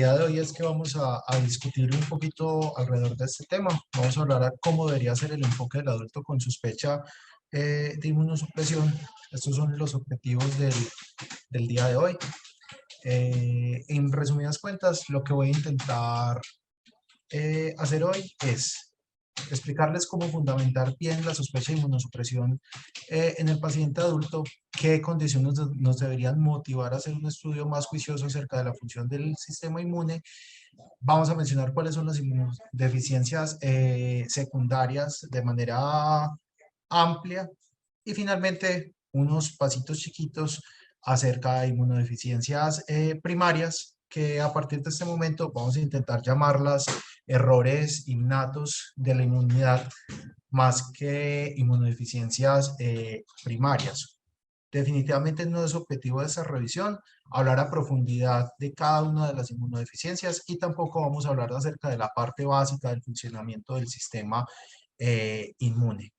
idea de hoy es que vamos a discutir un poquito alrededor de este tema. Vamos a hablar a cómo debería ser el enfoque del adulto con sospecha de inmunosupresión. Estos son los objetivos del día de hoy. En resumidas cuentas, lo que voy a intentar hacer hoy es explicarles cómo fundamentar bien la sospecha de inmunosupresión en el paciente adulto, qué condiciones nos deberían motivar a hacer un estudio más juicioso acerca de la función del sistema inmune. Vamos a mencionar cuáles son las inmunodeficiencias secundarias de manera amplia y finalmente unos pasitos chiquitos acerca de inmunodeficiencias primarias que a partir de este momento vamos a intentar llamarlas errores innatos de la inmunidad más que inmunodeficiencias primarias. Definitivamente no es objetivo de esta revisión hablar a profundidad de cada una de las inmunodeficiencias y tampoco vamos a hablar acerca de la parte básica del funcionamiento del sistema inmune.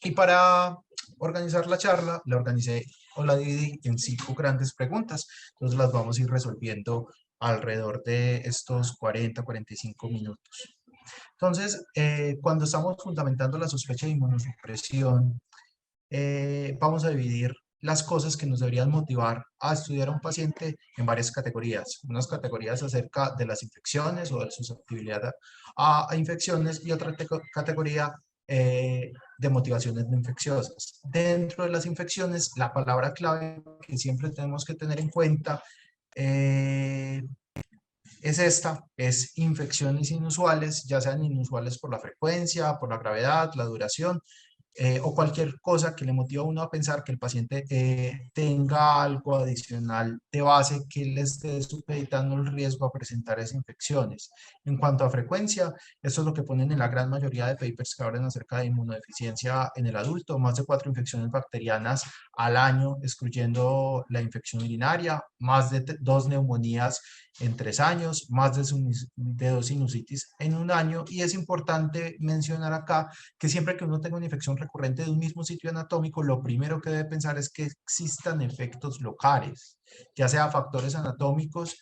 Y para organizar la charla, la organicé o la dividí en 5 grandes preguntas. Entonces las vamos a ir resolviendo alrededor de estos 40-45 minutos. Entonces, cuando estamos fundamentando la sospecha de inmunosupresión, vamos a dividir las cosas que nos deberían motivar a estudiar a un paciente en varias categorías. Unas categorías acerca de las infecciones o de su susceptibilidad a infecciones y otra categoría de motivaciones no infecciosas. Dentro de las infecciones, la palabra clave que siempre tenemos que tener en cuenta es esta, es infecciones inusuales, ya sean inusuales por la frecuencia, por la gravedad, la duración, o cualquier cosa que le motive a uno a pensar que el paciente tenga algo adicional de base que le esté supeditando el riesgo a presentar esas infecciones. En cuanto a frecuencia, esto es lo que ponen en la gran mayoría de papers que hablan acerca de inmunodeficiencia en el adulto, más de 4 infecciones bacterianas al año, excluyendo la infección urinaria, más de 2 neumonías en 3 años, más de 2 sinusitis en un año, y es importante mencionar acá que siempre que uno tenga una infección recurrente de un mismo sitio anatómico, lo primero que debe pensar es que existan efectos locales, ya sea factores anatómicos,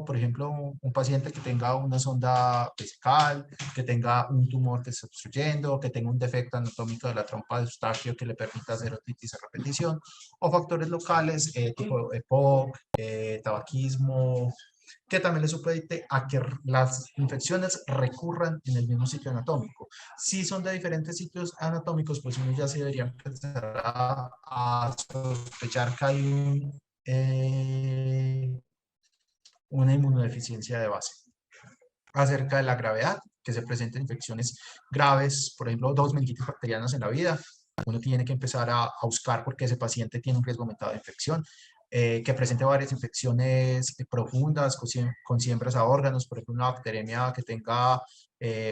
por ejemplo, un paciente que tenga una sonda vesical, que tenga un tumor que esté obstruyendo, que tenga un defecto anatómico de la trompa de Eustaquio que le permita hacer otitis a repetición, o factores locales tipo EPOC, tabaquismo, que también le supedite a que las infecciones recurran en el mismo sitio anatómico. Si son de diferentes sitios anatómicos, pues uno ya se debería empezar a sospechar que hay una inmunodeficiencia de base. Acerca de la gravedad, que se presenten infecciones graves, por ejemplo, 2 meningitis bacterianas en la vida, uno tiene que empezar a buscar por qué ese paciente tiene un riesgo aumentado de infección, que presente varias infecciones profundas con siembras a órganos, por ejemplo, una bacteremia que tenga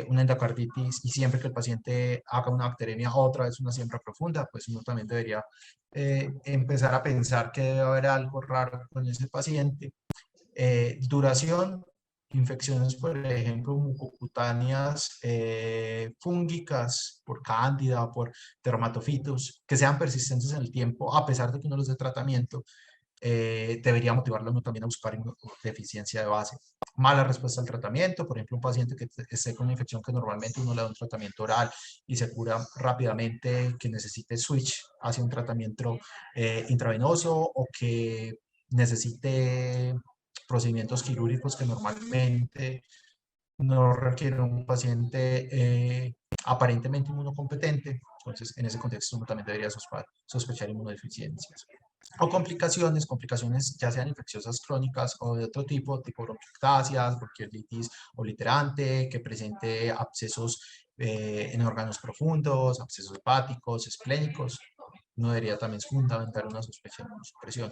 una endocarditis y siempre que el paciente haga una bacteremia otra vez una siembra profunda, pues uno también debería empezar a pensar que debe haber algo raro con ese paciente. Duración, infecciones, por ejemplo, mucocutáneas fúngicas por cándida, por dermatofitos, que sean persistentes en el tiempo, a pesar de que uno los dé tratamiento, debería motivarlo uno también a buscar deficiencia de base. Mala respuesta al tratamiento, por ejemplo, un paciente que esté con una infección que normalmente uno le da un tratamiento oral y se cura rápidamente, que necesite switch hacia un tratamiento intravenoso o que necesite procedimientos quirúrgicos que normalmente no requieren un paciente aparentemente inmunocompetente. Entonces, en ese contexto uno también debería sospechar inmunodeficiencias. O complicaciones ya sean infecciosas crónicas o de otro tipo bronquiectasias, bronquiolitis obliterante, que presente abscesos en órganos profundos, abscesos hepáticos, esplénicos. Uno debería también fundamentar una sospecha de inmunosupresión.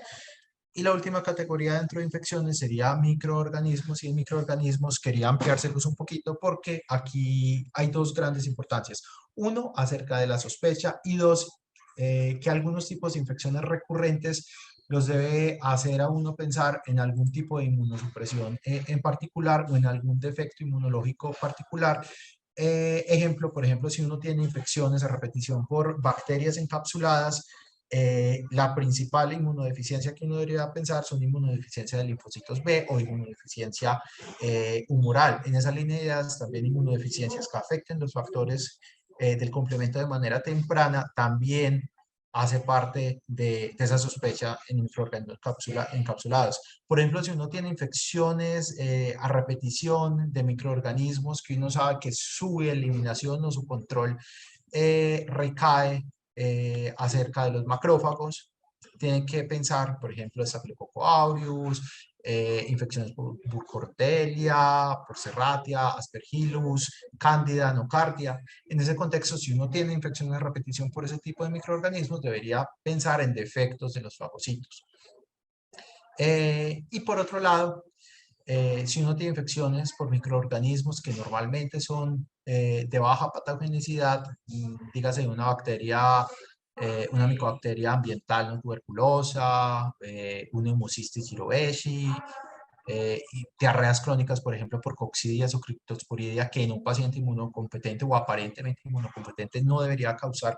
Y la última categoría dentro de infecciones sería microorganismos, y en microorganismos quería ampliárselos un poquito porque aquí hay 2 grandes importancias. Uno, acerca de la sospecha, y 2, que algunos tipos de infecciones recurrentes los debe hacer a uno pensar en algún tipo de inmunosupresión en particular o en algún defecto inmunológico particular. Por ejemplo, si uno tiene infecciones a repetición por bacterias encapsuladas, La principal inmunodeficiencia que uno debería pensar son inmunodeficiencia de linfocitos B o inmunodeficiencia humoral. En esa línea de ideas, también inmunodeficiencias que afecten los factores del complemento de manera temprana también hace parte de esa sospecha en microorganismos encapsulados. Por ejemplo, si uno tiene infecciones a repetición de microorganismos que uno sabe que su eliminación o su control recae acerca de los macrófagos, tienen que pensar, por ejemplo, Staphylococcus aureus, infecciones por Burkholderia, por Serratia, Aspergillus, Candida, Nocardia. En ese contexto, si uno tiene infecciones de repetición por ese tipo de microorganismos, debería pensar en defectos de los fagocitos. Y por otro lado, si uno tiene infecciones por microorganismos que normalmente son de baja patogenicidad, dígase una bacteria, una micobacteria ambiental no tuberculosa, una Pneumocystis jirovecii, y diarreas crónicas, por ejemplo, por coccidias o criptosporidia, que en un paciente inmunocompetente o aparentemente inmunocompetente no debería causar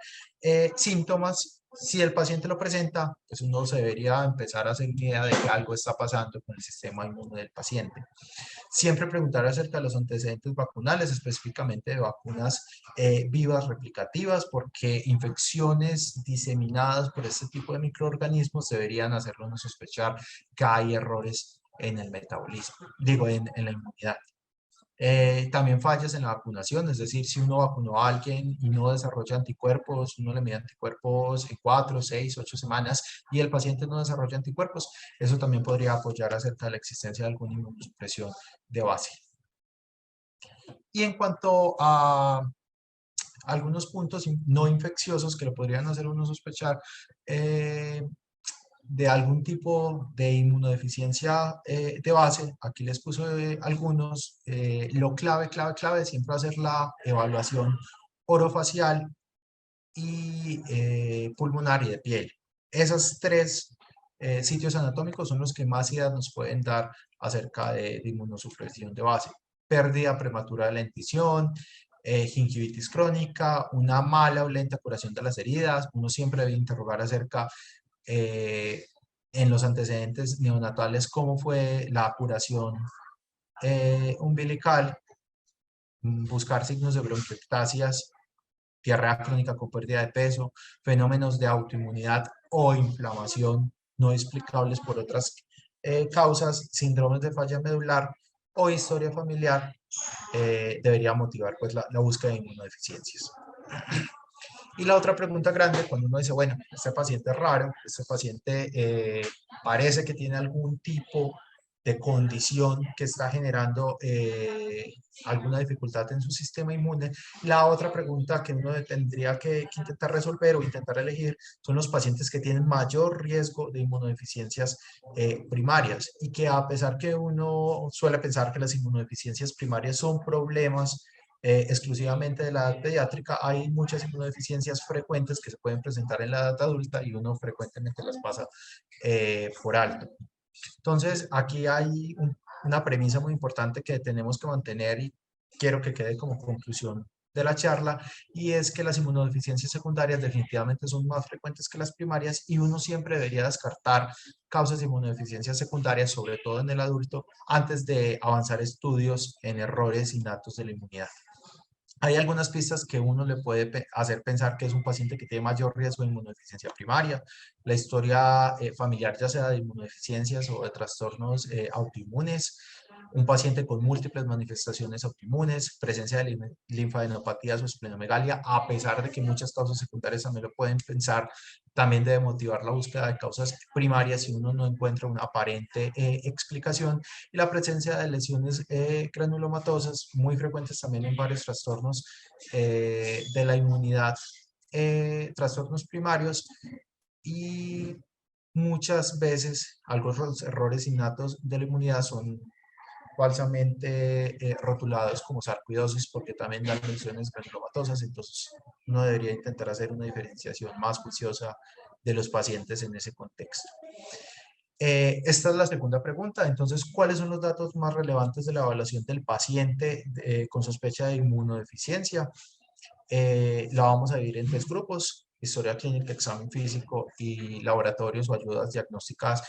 síntomas. Si el paciente lo presenta, pues uno se debería empezar a hacer idea de que algo está pasando con el sistema inmune del paciente. Siempre preguntar acerca de los antecedentes vacunales, específicamente de vacunas vivas replicativas, porque infecciones diseminadas por este tipo de microorganismos deberían hacernos sospechar que hay errores en el metabolismo, digo, en la inmunidad. También fallas en la vacunación, es decir, si uno vacunó a alguien y no desarrolla anticuerpos, uno le mide anticuerpos en 4, 6, 8 semanas y el paciente no desarrolla anticuerpos, eso también podría apoyar acerca de la existencia de alguna inmunosupresión de base. Y en cuanto a algunos puntos no infecciosos que lo podrían hacer uno sospechar, de algún tipo de inmunodeficiencia de base, aquí les puse algunos, lo clave siempre va a ser la evaluación orofacial y pulmonar y de piel. Esos tres sitios anatómicos son los que más ideas nos pueden dar acerca de inmunosupresión de base. Pérdida prematura de la dentición, gingivitis crónica, una mala o lenta curación de las heridas. Uno siempre debe interrogar acerca en los antecedentes neonatales cómo fue la curación umbilical, buscar signos de bronquiectasias, diarrea crónica con pérdida de peso, fenómenos de autoinmunidad o inflamación no explicables por otras causas, síndromes de falla medular o historia familiar, debería motivar pues la búsqueda de inmunodeficiencias. Y la otra pregunta grande, cuando uno dice, bueno, este paciente es raro, este paciente parece que tiene algún tipo de condición que está generando alguna dificultad en su sistema inmune, la otra pregunta que uno tendría que intentar resolver o intentar elegir son los pacientes que tienen mayor riesgo de inmunodeficiencias primarias y que a pesar que uno suele pensar que las inmunodeficiencias primarias son problemas exclusivamente de la edad pediátrica, hay muchas inmunodeficiencias frecuentes que se pueden presentar en la edad adulta y uno frecuentemente las pasa por alto. Entonces, aquí hay una premisa muy importante que tenemos que mantener y quiero que quede como conclusión de la charla, y es que las inmunodeficiencias secundarias definitivamente son más frecuentes que las primarias y uno siempre debería descartar causas de inmunodeficiencias secundarias, sobre todo en el adulto, antes de avanzar estudios en errores innatos de la inmunidad. Hay algunas pistas que uno le puede hacer pensar que es un paciente que tiene mayor riesgo de inmunodeficiencia primaria. La historia familiar, ya sea de inmunodeficiencias o de trastornos autoinmunes, un paciente con múltiples manifestaciones autoinmunes, presencia de linfadenopatías o esplenomegalia, a pesar de que muchas causas secundarias también lo pueden pensar, también debe motivar la búsqueda de causas primarias si uno no encuentra una aparente explicación, y la presencia de lesiones granulomatosas, muy frecuentes también en varios trastornos de la inmunidad, trastornos primarios, y muchas veces algunos errores innatos de la inmunidad son falsamente rotulados como sarcoidosis porque también dan lesiones granulomatosas, entonces uno debería intentar hacer una diferenciación más juiciosa de los pacientes en ese contexto. Esta es la segunda pregunta. Entonces, ¿cuáles son los datos más relevantes de la evaluación del paciente con sospecha de inmunodeficiencia? La vamos a dividir en tres grupos. historia clínica, examen físico y laboratorios o ayudas diagnósticas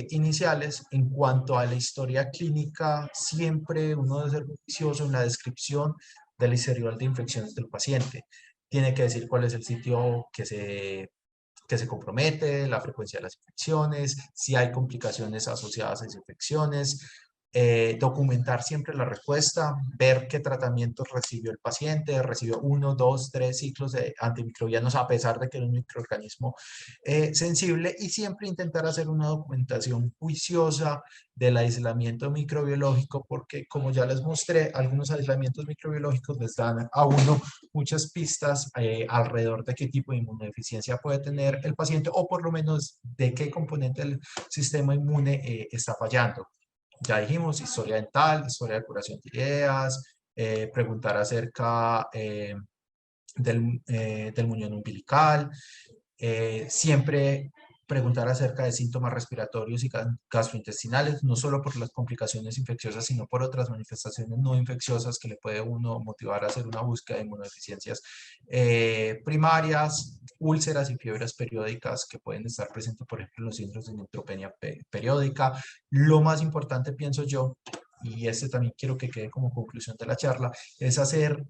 iniciales. En cuanto a la historia clínica, siempre uno debe ser juicioso en la descripción del historial de infecciones del paciente. Tiene que decir cuál es el sitio que se compromete, la frecuencia de las infecciones, si hay complicaciones asociadas a esas infecciones, documentar siempre la respuesta, ver qué tratamientos recibió el paciente, recibió 1, 2, 3 ciclos de antimicrobianos a pesar de que era un microorganismo sensible, y siempre intentar hacer una documentación juiciosa del aislamiento microbiológico, porque como ya les mostré, algunos aislamientos microbiológicos les dan a uno muchas pistas alrededor de qué tipo de inmunodeficiencia puede tener el paciente, o por lo menos de qué componente del sistema inmune está fallando. Ya dijimos, historia dental, historia de curación de ideas, preguntar acerca del muñón umbilical, siempre preguntar acerca de síntomas respiratorios y gastrointestinales, no solo por las complicaciones infecciosas, sino por otras manifestaciones no infecciosas que le puede uno motivar a hacer una búsqueda de inmunodeficiencias primarias, úlceras y fiebres periódicas que pueden estar presentes, por ejemplo, en los síndromes de neutropenia periódica. Lo más importante, pienso yo, y este también quiero que quede como conclusión de la charla, es hacer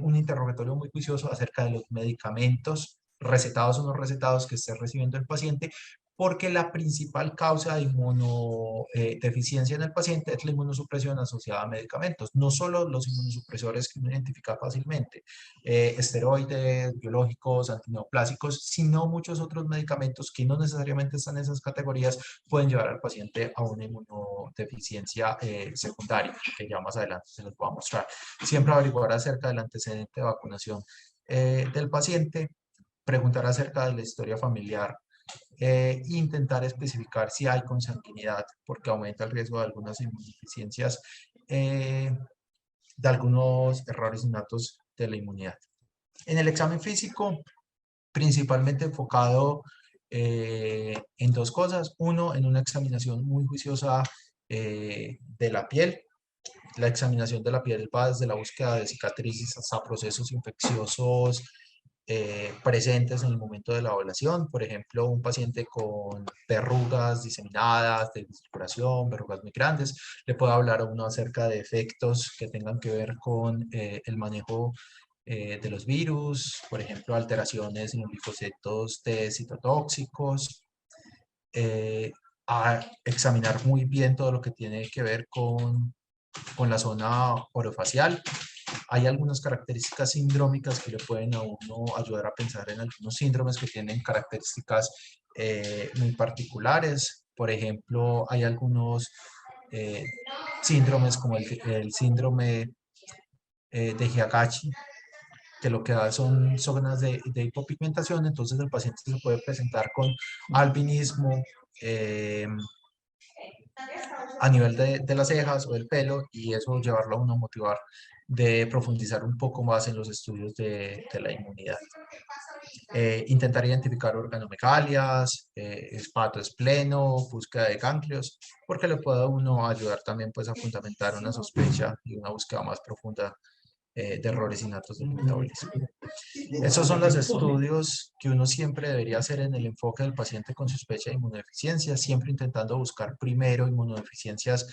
un interrogatorio muy juicioso acerca de los medicamentos recetados o no recetados que esté recibiendo el paciente, porque la principal causa de inmunodeficiencia en el paciente es la inmunosupresión asociada a medicamentos, no solo los inmunosupresores que uno identifica fácilmente, esteroides, biológicos, antineoplásicos, sino muchos otros medicamentos que no necesariamente están en esas categorías pueden llevar al paciente a una inmunodeficiencia secundaria, que ya más adelante se les voy a mostrar. Siempre averiguar acerca del antecedente de vacunación del paciente, preguntar acerca de la historia familiar, intentar especificar si hay consanguinidad, porque aumenta el riesgo de algunas inmunodeficiencias, de algunos errores innatos de la inmunidad. En el examen físico, principalmente enfocado en dos cosas. Uno, en una examinación muy juiciosa de la piel. La examinación de la piel va desde la búsqueda de cicatrices hasta procesos infecciosos presentes en el momento de la evaluación. Por ejemplo, un paciente con verrugas diseminadas, de circulación, verrugas muy grandes, le puedo hablar a uno acerca de efectos que tengan que ver con el manejo de los virus, por ejemplo, alteraciones en los linfocitos T citotóxicos, a examinar muy bien todo lo que tiene que ver con la zona orofacial. Hay algunas características sindrómicas que le pueden a uno ayudar a pensar en algunos síndromes que tienen características muy particulares. Por ejemplo, hay algunos eh, síndromes como el síndrome de Hyagashi, que lo que da son zonas de hipopigmentación, entonces el paciente se puede presentar con albinismo, a nivel de las cejas o del pelo, y eso llevarlo a uno a motivar de profundizar un poco más en los estudios de la inmunidad. Intentar identificar organomegalias, hepatoespleno, búsqueda de ganglios, porque le puede a uno ayudar también pues a fundamentar una sospecha y una búsqueda más profunda de errores innatos del metabolismo. Esos son los estudios que uno siempre debería hacer en el enfoque del paciente con sospecha de inmunodeficiencia, siempre intentando buscar primero inmunodeficiencias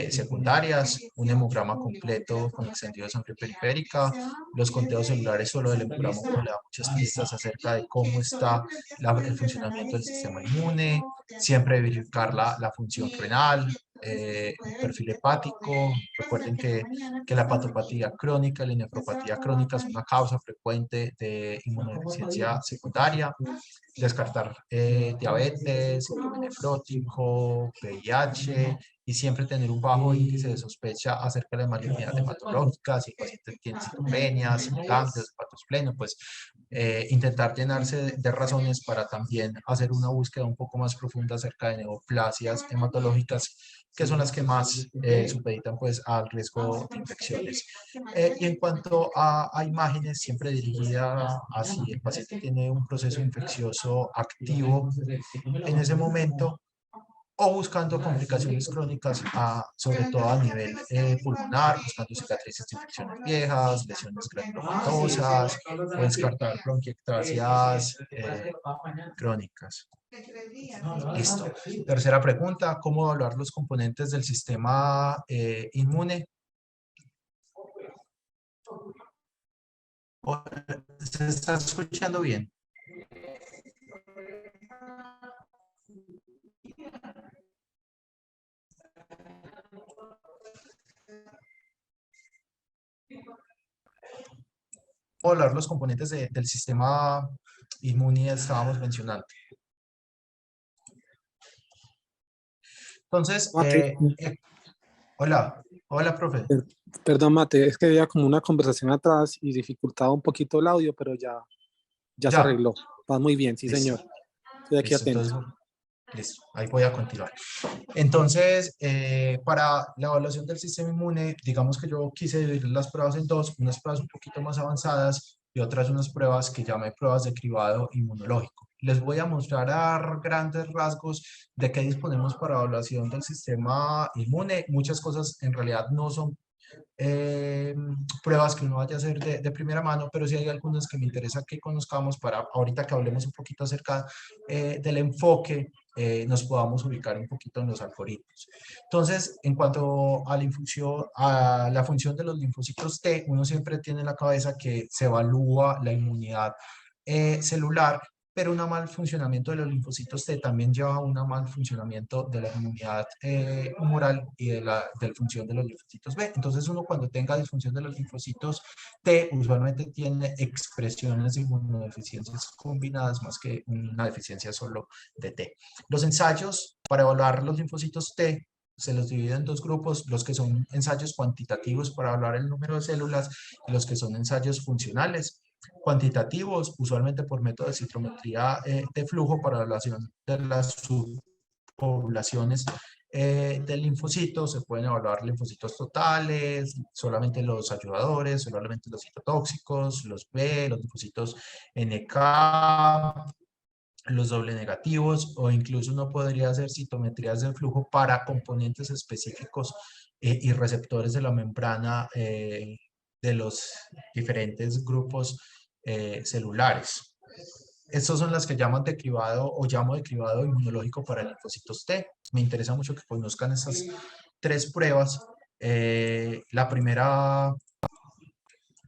secundarias, un hemograma completo con extendido de sangre periférica. Los conteos celulares solo del hemograma uno le da muchas pistas acerca de cómo está el funcionamiento del sistema inmune, siempre verificar la función renal, el perfil hepático. Recuerden que la hepatopatía crónica y la nefropatía crónica es una causa frecuente de inmunodeficiencia secundaria. Descartar diabetes, síndrome nefrótico, VIH, y siempre tener un bajo índice de sospecha acerca de la malignidad hematológica. Si el paciente tiene citopenia, ganglios, hepatospleno, pues intentar llenarse de razones para también hacer una búsqueda un poco más profunda acerca de neoplasias hematológicas, que son las que más supeditan pues al riesgo de infecciones. Y en cuanto a imágenes, siempre dirigida a si el paciente tiene un proceso infeccioso activo en ese momento, o buscando complicaciones crónicas, sobre todo a nivel pulmonar, buscando cicatrices de infecciones viejas, lesiones granulomatosas, o descartar bronquiectasias crónicas. Listo. Tercera pregunta, ¿cómo evaluar los componentes del sistema inmune? ¿Se está escuchando bien? Evaluar los componentes del sistema inmune estábamos mencionando. Entonces, Mate, hola, profe. perdón, Mate, es que había como una conversación atrás y dificultaba un poquito el audio, pero ya se Ya, arregló. Va muy bien, sí, listo, señor. Estoy aquí listo, atento. entonces, listo, ahí voy a continuar. Entonces, para la evaluación del sistema inmune, digamos que yo quise dividir las pruebas en dos, unas pruebas un poquito más avanzadas y otras unas pruebas que llamé pruebas de cribado inmunológico. Les voy a mostrar a grandes rasgos de qué disponemos para evaluación del sistema inmune. Muchas cosas en realidad no son pruebas que uno vaya a hacer de primera mano, pero sí hay algunas que me interesa que conozcamos para ahorita que hablemos un poquito acerca del enfoque, nos podamos ubicar un poquito en los algoritmos. Entonces, en cuanto a la función de los linfocitos T, uno siempre tiene en la cabeza que se evalúa la inmunidad celular, pero un mal funcionamiento de los linfocitos T también lleva a un mal funcionamiento de la inmunidad humoral y de la función de los linfocitos B. Entonces uno cuando tenga disfunción de los linfocitos T usualmente tiene expresiones de inmunodeficiencias combinadas más que una deficiencia solo de T. Los ensayos para evaluar los linfocitos T se los divide en dos grupos, los que son ensayos cuantitativos para evaluar el número de células y los que son ensayos funcionales. Cuantitativos, usualmente por método de citometría de flujo para evaluación de las subpoblaciones de linfocitos, se pueden evaluar linfocitos totales, solamente los ayudadores, solamente los citotóxicos, los B, los linfocitos NK, los doble negativos, o incluso uno podría hacer citometrías de flujo para componentes específicos y receptores de la membrana de los diferentes grupos celulares. Estas son las que llaman de cribado o llamo de cribado inmunológico para linfocitos T. Me interesa mucho que conozcan estas tres pruebas. La primera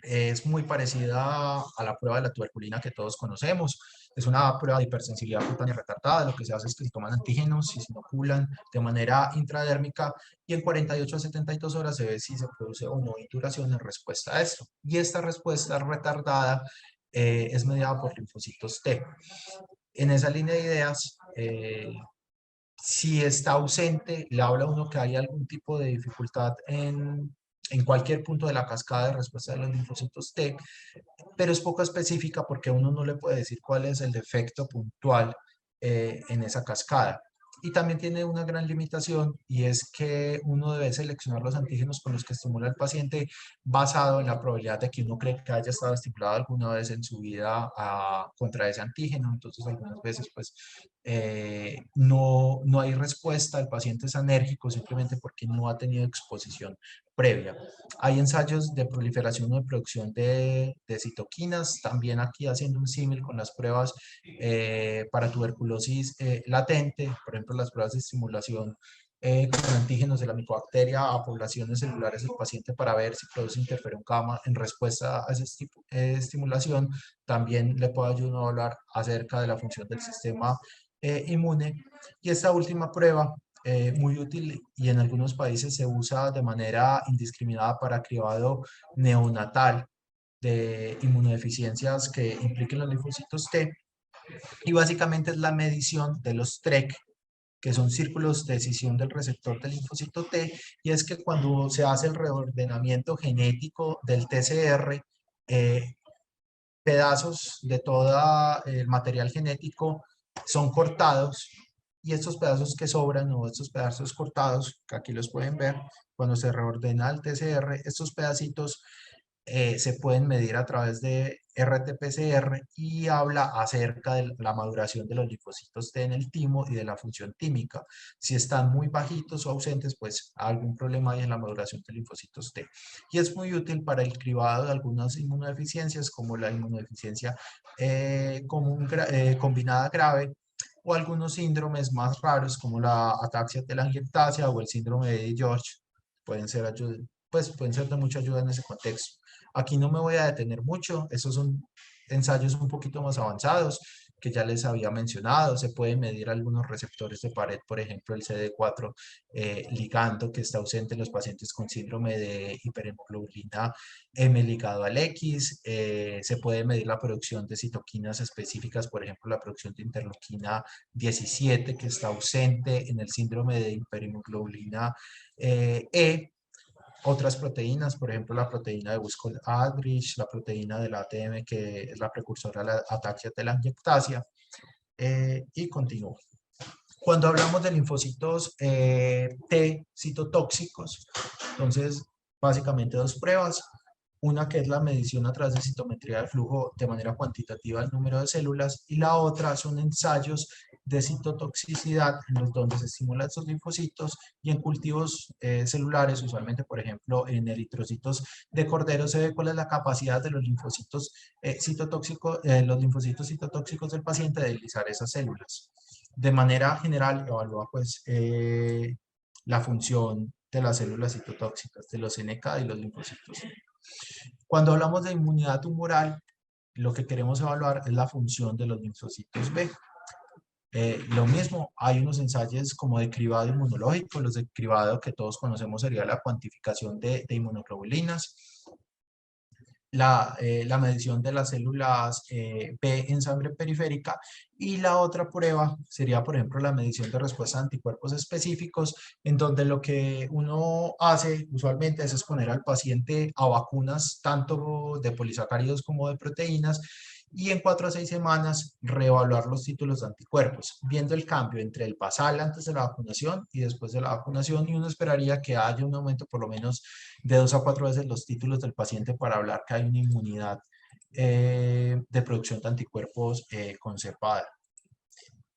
es muy parecida a la prueba de la tuberculina que todos conocemos. Es una prueba de hipersensibilidad cutánea retardada. Lo que se hace es que se toman antígenos y se inoculan de manera intradérmica y en 48 a 72 horas se ve si se produce o no inturación en respuesta a esto. Y esta respuesta retardada es mediada por linfocitos T. En esa línea de ideas, si está ausente, le habla a uno que hay algún tipo de dificultad en cualquier punto de la cascada de respuesta de los linfocitos T, pero es poco específica porque uno no le puede decir cuál es el defecto puntual en esa cascada. Y también tiene una gran limitación y es que uno debe seleccionar los antígenos con los que estimula al paciente basado en la probabilidad de que uno cree que haya estado estimulado alguna vez en su vida contra ese antígeno. Entonces algunas veces pues no hay respuesta, el paciente es anérgico simplemente porque no ha tenido exposición previa. Hay ensayos de proliferación o de producción de citoquinas, también aquí haciendo un símil con las pruebas para tuberculosis latente, por ejemplo, las pruebas de estimulación con antígenos de la micobacteria a poblaciones celulares del paciente para ver si produce interferón gamma en respuesta a esa estimulación, también le puede ayudar a hablar acerca de la función del sistema inmune. Y esta última prueba muy útil y en algunos países se usa de manera indiscriminada para cribado neonatal de inmunodeficiencias que impliquen los linfocitos T y básicamente es la medición de los TREC, que son círculos de escisión del receptor del linfocito T, y es que cuando se hace el reordenamiento genético del TCR, pedazos de todo el material genético son cortados y estos pedazos que sobran o estos pedazos cortados, que aquí los pueden ver, cuando se reordena el TCR, estos pedacitos se pueden medir a través del RT-PCR y habla acerca de la maduración de los linfocitos T en el timo y de la función tímica. Si están muy bajitos o ausentes, pues algún problema hay en la maduración de linfocitos T. Y es muy útil para el cribado de algunas inmunodeficiencias, como la inmunodeficiencia combinada grave, o algunos síndromes más raros como la ataxia telangiectasia o el síndrome de George. Pueden ser, pueden ser de mucha ayuda en ese contexto. Aquí no me voy a detener mucho, esos son ensayos un poquito más avanzados que ya les había mencionado. Se pueden medir algunos receptores de pared, por ejemplo el CD4 ligando que está ausente en los pacientes con síndrome de hiperhemoglobina M ligado al X. Se puede medir la producción de citoquinas específicas, por ejemplo la producción de interleuquina 17 que está ausente en el síndrome de hiperhemoglobina E. Otras proteínas, por ejemplo, la proteína de Buskov-Aldrich, la proteína del ATM, que es la precursora de la ataxia telangiectasia, y continúo. Cuando hablamos de linfocitos T citotóxicos, entonces, básicamente dos pruebas. Una que es la medición a través de citometría de flujo de manera cuantitativa del número de células, y la otra son ensayos de citotoxicidad en los donde se estimulan estos linfocitos y en cultivos celulares, usualmente por ejemplo en eritrocitos de cordero, se ve cuál es la capacidad de los linfocitos citotóxicos, del paciente de deslizar esas células. De manera general evalúa pues la función de las células citotóxicas, de los NK y los linfocitos. Cuando hablamos de inmunidad tumoral, lo que queremos evaluar es la función de los linfocitos B. Lo mismo, hay unos ensayos como de cribado inmunológico. Los de cribado que todos conocemos sería la cuantificación de inmunoglobulinas, la medición de las células B en sangre periférica, y la otra prueba sería, por ejemplo, la medición de respuesta a anticuerpos específicos, en donde lo que uno hace usualmente es exponer al paciente a vacunas tanto de polisacáridos como de proteínas, y en 4 a 6 semanas reevaluar los títulos de anticuerpos, viendo el cambio entre el basal antes de la vacunación y después de la vacunación, y uno esperaría que haya un aumento por lo menos de 2 a 4 veces los títulos del paciente para hablar que hay una inmunidad de producción de anticuerpos conservada.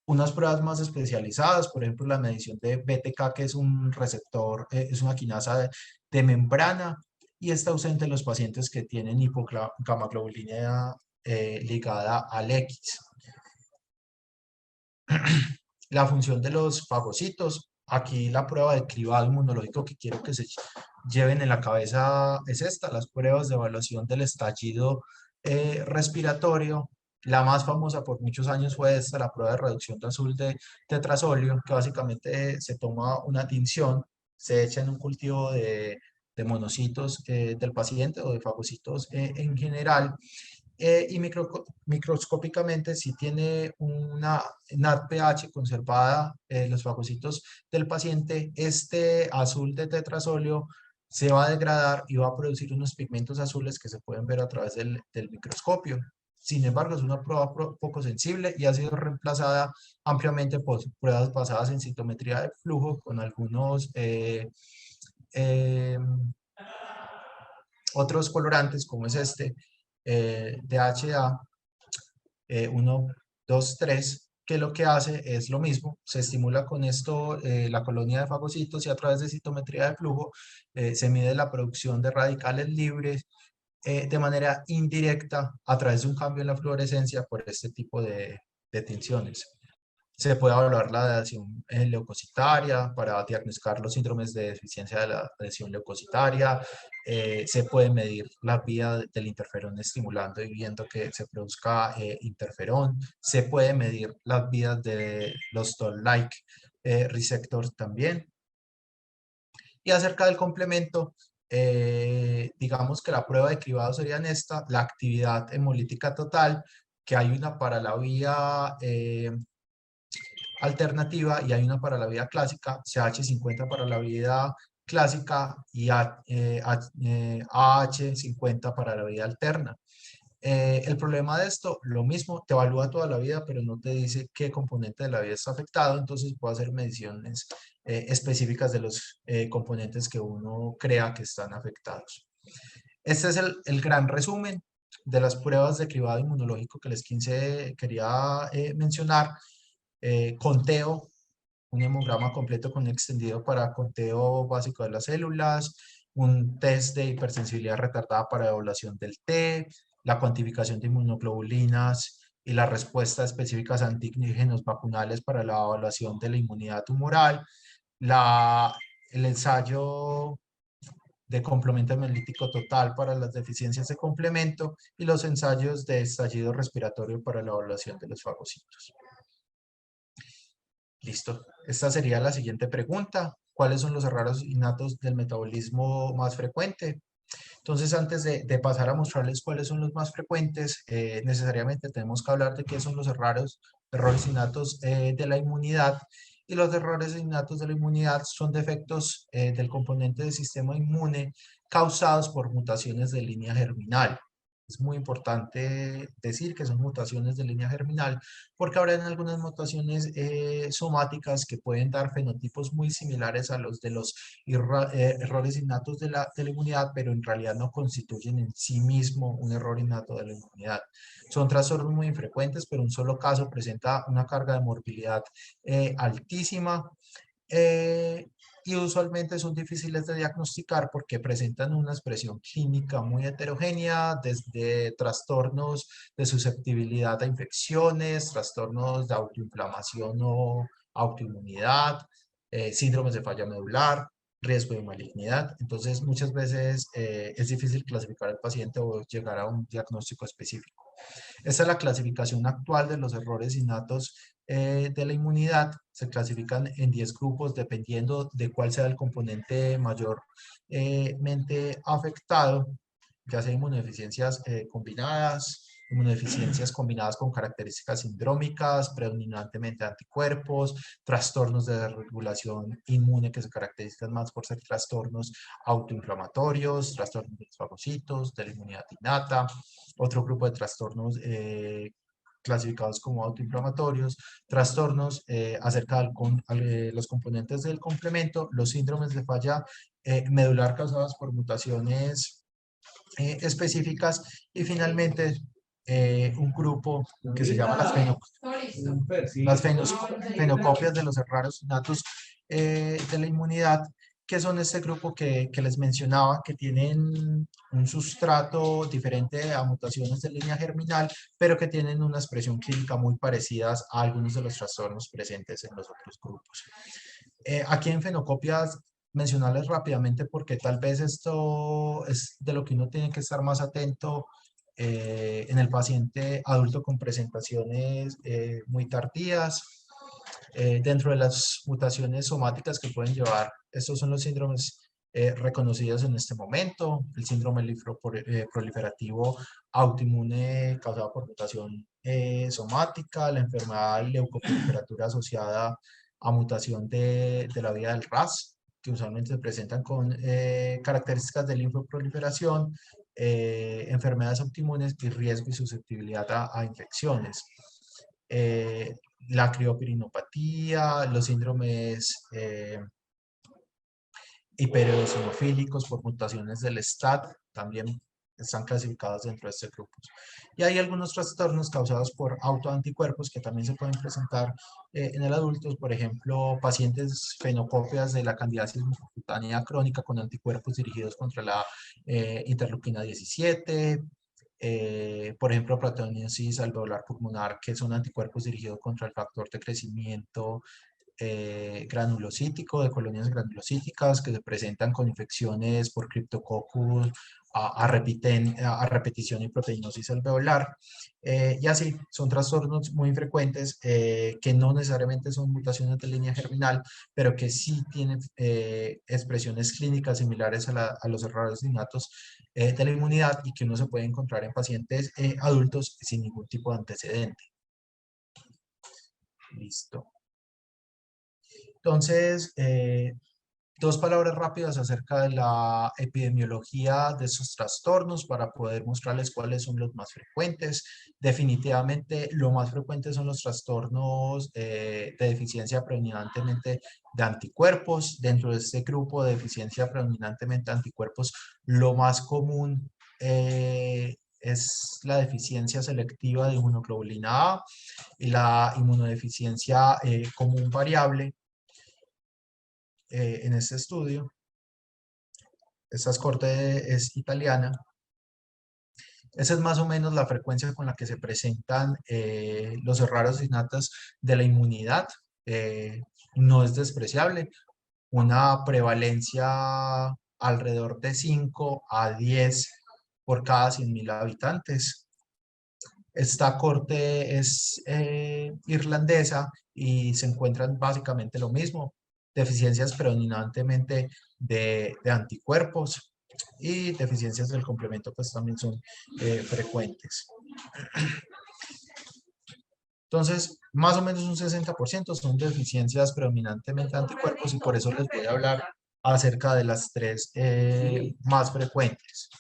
Unas pruebas más especializadas, por ejemplo la medición de BTK, que es un receptor, es una quinasa de membrana, y está ausente en los pacientes que tienen hipogamaglobulinemia ligada al X. La función de los fagocitos, aquí la prueba de cribado inmunológico que quiero que se lleven en la cabeza es esta: las pruebas de evaluación del estallido respiratorio. La más famosa por muchos años fue esta, la prueba de reducción de azul de tetrazolio, que básicamente se toma una tinción, se echa en un cultivo de monocitos del paciente o de fagocitos en general, y microscópicamente si tiene una NADPH conservada en los fagocitos del paciente, este azul de tetrazolio se va a degradar y va a producir unos pigmentos azules que se pueden ver a través del microscopio. Sin embargo, es una prueba poco sensible y ha sido reemplazada ampliamente por pruebas basadas en citometría de flujo con algunos otros colorantes, como es este, DHA 1, 2, 3, que lo que hace es lo mismo, se estimula con esto la colonia de fagocitos, y a través de citometría de flujo se mide la producción de radicales libres de manera indirecta a través de un cambio en la fluorescencia por este tipo de tinciones. Se puede evaluar la adhesión leucocitaria para diagnosticar los síndromes de deficiencia de la adhesión leucocitaria. Se puede medir la vía del interferón estimulando y viendo que se produzca interferón. Se puede medir las vías de los toll-like receptors también. Y acerca del complemento, digamos que la prueba de cribado sería en esta: la actividad hemolítica total, que hay una para la vía alternativa y hay una para la vida clásica, CH50 para la vida clásica y AH50 para la vida alterna. El problema de esto, lo mismo, te evalúa toda la vida, pero no te dice qué componente de la vida está afectado, entonces puede hacer mediciones específicas de los componentes que uno crea que están afectados. Este es el gran resumen. de las pruebas de cribado inmunológico que les quería mencionar, conteo, un hemograma completo con extendido para conteo básico de las células, un test de hipersensibilidad retardada para evaluación del T, la cuantificación de inmunoglobulinas y las respuestas específicas a antígenos vacunales para la evaluación de la inmunidad tumoral, el ensayo de complemento hemelítico total para las deficiencias de complemento y los ensayos de estallido respiratorio para la evaluación de los fagocitos. Listo. Esta sería la siguiente pregunta. ¿Cuáles son los errores innatos del metabolismo más frecuente? Entonces, antes de pasar a mostrarles cuáles son los más frecuentes, necesariamente tenemos que hablar de qué son los errores innatos de la inmunidad. Y los errores innatos de la inmunidad son defectos del componente del sistema inmune causados por mutaciones de línea germinal. Es muy importante decir que son mutaciones de línea germinal porque habrá algunas mutaciones somáticas que pueden dar fenotipos muy similares a los de los errores innatos de la inmunidad, pero en realidad no constituyen en sí mismo un error innato de la inmunidad. Son trastornos muy infrecuentes, pero un solo caso presenta una carga de morbilidad altísima. Y usualmente son difíciles de diagnosticar porque presentan una expresión clínica muy heterogénea, desde trastornos de susceptibilidad a infecciones, trastornos de autoinflamación o autoinmunidad, síndromes de falla medular, riesgo de malignidad. Entonces, muchas veces es difícil clasificar al paciente o llegar a un diagnóstico específico. Esta es la clasificación actual de los errores innatos de la inmunidad. Se clasifican en 10 grupos dependiendo de cuál sea el componente mayormente afectado, ya sea inmunodeficiencias combinadas, inmunodeficiencias combinadas con características sindrómicas, predominantemente anticuerpos, trastornos de regulación inmune que se caracterizan más por ser trastornos autoinflamatorios, trastornos de los fagocitos, de la inmunidad innata, otro grupo de trastornos clasificados como autoinflamatorios, trastornos acerca de los componentes del complemento, los síndromes de falla medular causados por mutaciones específicas y finalmente un grupo que se llama fenocopias de los errores innatos de la inmunidad, que son este grupo que les mencionaba, que tienen un sustrato diferente a mutaciones de línea germinal, pero que tienen una expresión clínica muy parecida a algunos de los trastornos presentes en los otros grupos. Aquí en fenocopias, mencionarles rápidamente porque tal vez esto es de lo que uno tiene que estar más atento en el paciente adulto con presentaciones muy tardías. Dentro de las mutaciones somáticas que pueden llevar, estos son los síndromes reconocidos en este momento: el síndrome proliferativo autoinmune causado por mutación somática, la enfermedad leucoproliferativa asociada a mutación de la vía del RAS, que usualmente se presentan con características de linfoproliferación, enfermedades autoinmunes y riesgo y susceptibilidad a infecciones. La criopirinopatía, los síndromes hipereosinofílicos por mutaciones del STAT también están clasificados dentro de este grupo. Y hay algunos trastornos causados por autoanticuerpos que también se pueden presentar en el adulto, por ejemplo, pacientes fenocopias de la candidiasis mucocutánea crónica con anticuerpos dirigidos contra la interleuquina 17, por ejemplo, proteogénesis alveolar pulmonar, que son anticuerpos dirigidos contra el factor de crecimiento granulocítico, de colonias granulocíticas que se presentan con infecciones por Cryptococcus a repetición y proteinosis alveolar. Y así, son trastornos muy frecuentes que no necesariamente son mutaciones de línea germinal, pero que sí tienen expresiones clínicas similares a los errores innatos de la inmunidad y que uno se puede encontrar en pacientes adultos sin ningún tipo de antecedente. Listo. Entonces, dos palabras rápidas acerca de la epidemiología de esos trastornos para poder mostrarles cuáles son los más frecuentes. Definitivamente, lo más frecuente son los trastornos de deficiencia predominantemente de anticuerpos. Dentro de este grupo de deficiencia predominantemente de anticuerpos, lo más común es la deficiencia selectiva de inmunoglobulina A y la inmunodeficiencia común variable en este estudio. Esta corte es italiana. Esa es más o menos la frecuencia con la que se presentan los raros innatos de la inmunidad. No es despreciable. Una prevalencia alrededor de 5 a 10 por cada 100.000 habitantes. Esta corte es irlandesa y se encuentran básicamente lo mismo, deficiencias predominantemente de anticuerpos y deficiencias del complemento pues también son frecuentes. Entonces, más o menos un 60% son deficiencias predominantemente de anticuerpos y por eso les voy a hablar acerca de las tres más frecuentes.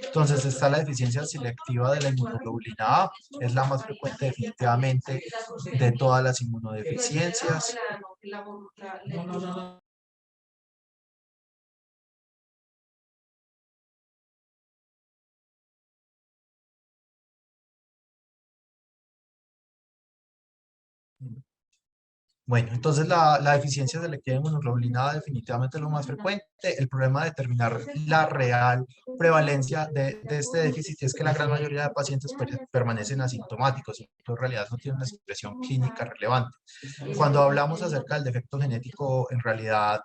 Entonces está la deficiencia selectiva de la inmunoglobulina A, es la más frecuente definitivamente de todas las inmunodeficiencias. Bueno, entonces la deficiencia selectiva de inmunoglobulina A definitivamente es lo más frecuente. El problema de determinar la real prevalencia de este déficit es que la gran mayoría de pacientes permanecen asintomáticos y en realidad no tienen una expresión clínica relevante. Cuando hablamos acerca del defecto genético, en realidad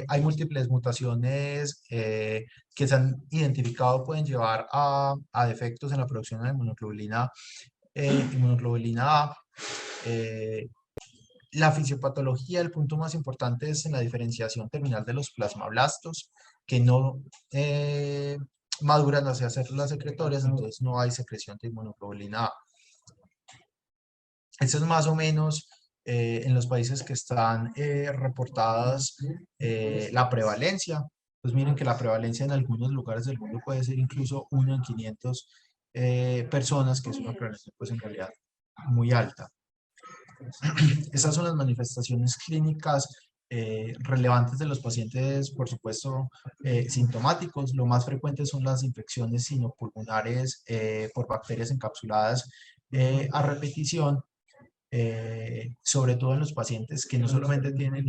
hay múltiples mutaciones que se han identificado pueden llevar a defectos en la producción de inmunoglobulina A. La fisiopatología, el punto más importante es en la diferenciación terminal de los plasmablastos, que no maduran hacia células secretorias, entonces no hay secreción de inmunoglobulina A. Eso es más o menos en los países que están reportadas la prevalencia. Pues miren que la prevalencia en algunos lugares del mundo puede ser incluso 1 en 500 personas, que es una prevalencia pues en realidad muy alta. Esas son las manifestaciones clínicas relevantes de los pacientes, por supuesto, sintomáticos. Lo más frecuente son las infecciones sinopulmonares por bacterias encapsuladas a repetición, sobre todo en los pacientes que no solamente tienen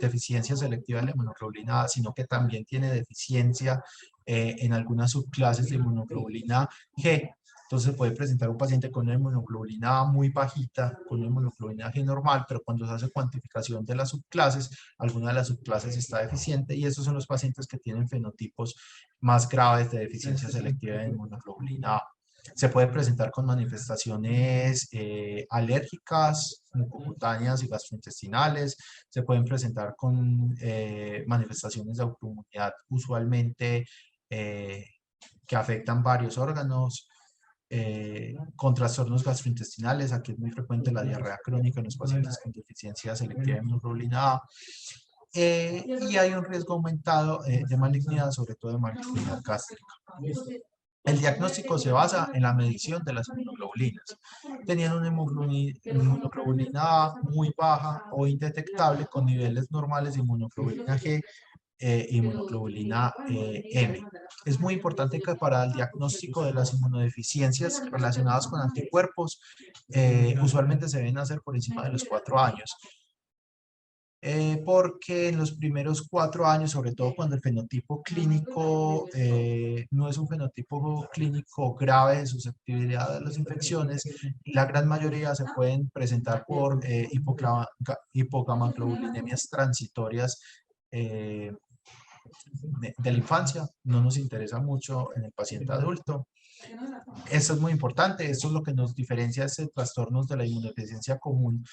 deficiencia selectiva de la inmunoglobulina A, sino que también tiene deficiencia en algunas subclases de inmunoglobulina G. Entonces puede presentar un paciente con una inmunoglobulina A muy bajita, con una inmunoglobulina G normal, pero cuando se hace cuantificación de las subclases, alguna de las subclases está deficiente y esos son los pacientes que tienen fenotipos más graves de deficiencia selectiva de inmunoglobulina A. Se puede presentar con manifestaciones alérgicas, mucocutáneas y gastrointestinales. Se pueden presentar con manifestaciones de autoinmunidad, usualmente que afectan varios órganos. Con trastornos gastrointestinales, aquí es muy frecuente la diarrea crónica en los pacientes con deficiencia selectiva de inmunoglobulina A. Y hay un riesgo aumentado de malignidad, sobre todo de malignidad gástrica. El diagnóstico se basa en la medición de las inmunoglobulinas. Tenían una inmunoglobulina A muy baja o indetectable con niveles normales de inmunoglobulina G e inmunoglobulina M. Es muy importante que para el diagnóstico de las inmunodeficiencias relacionadas con anticuerpos, usualmente se deben hacer por encima de los 4 años. Porque en los primeros 4 años, sobre todo cuando el fenotipo clínico no es un fenotipo clínico grave de susceptibilidad a las infecciones, la gran mayoría se pueden presentar por hipogammaglobulinemias transitorias de la infancia. No nos interesa mucho en el paciente adulto. Esto es muy importante, esto es lo que nos diferencia de este trastornos de la inmunodeficiencia común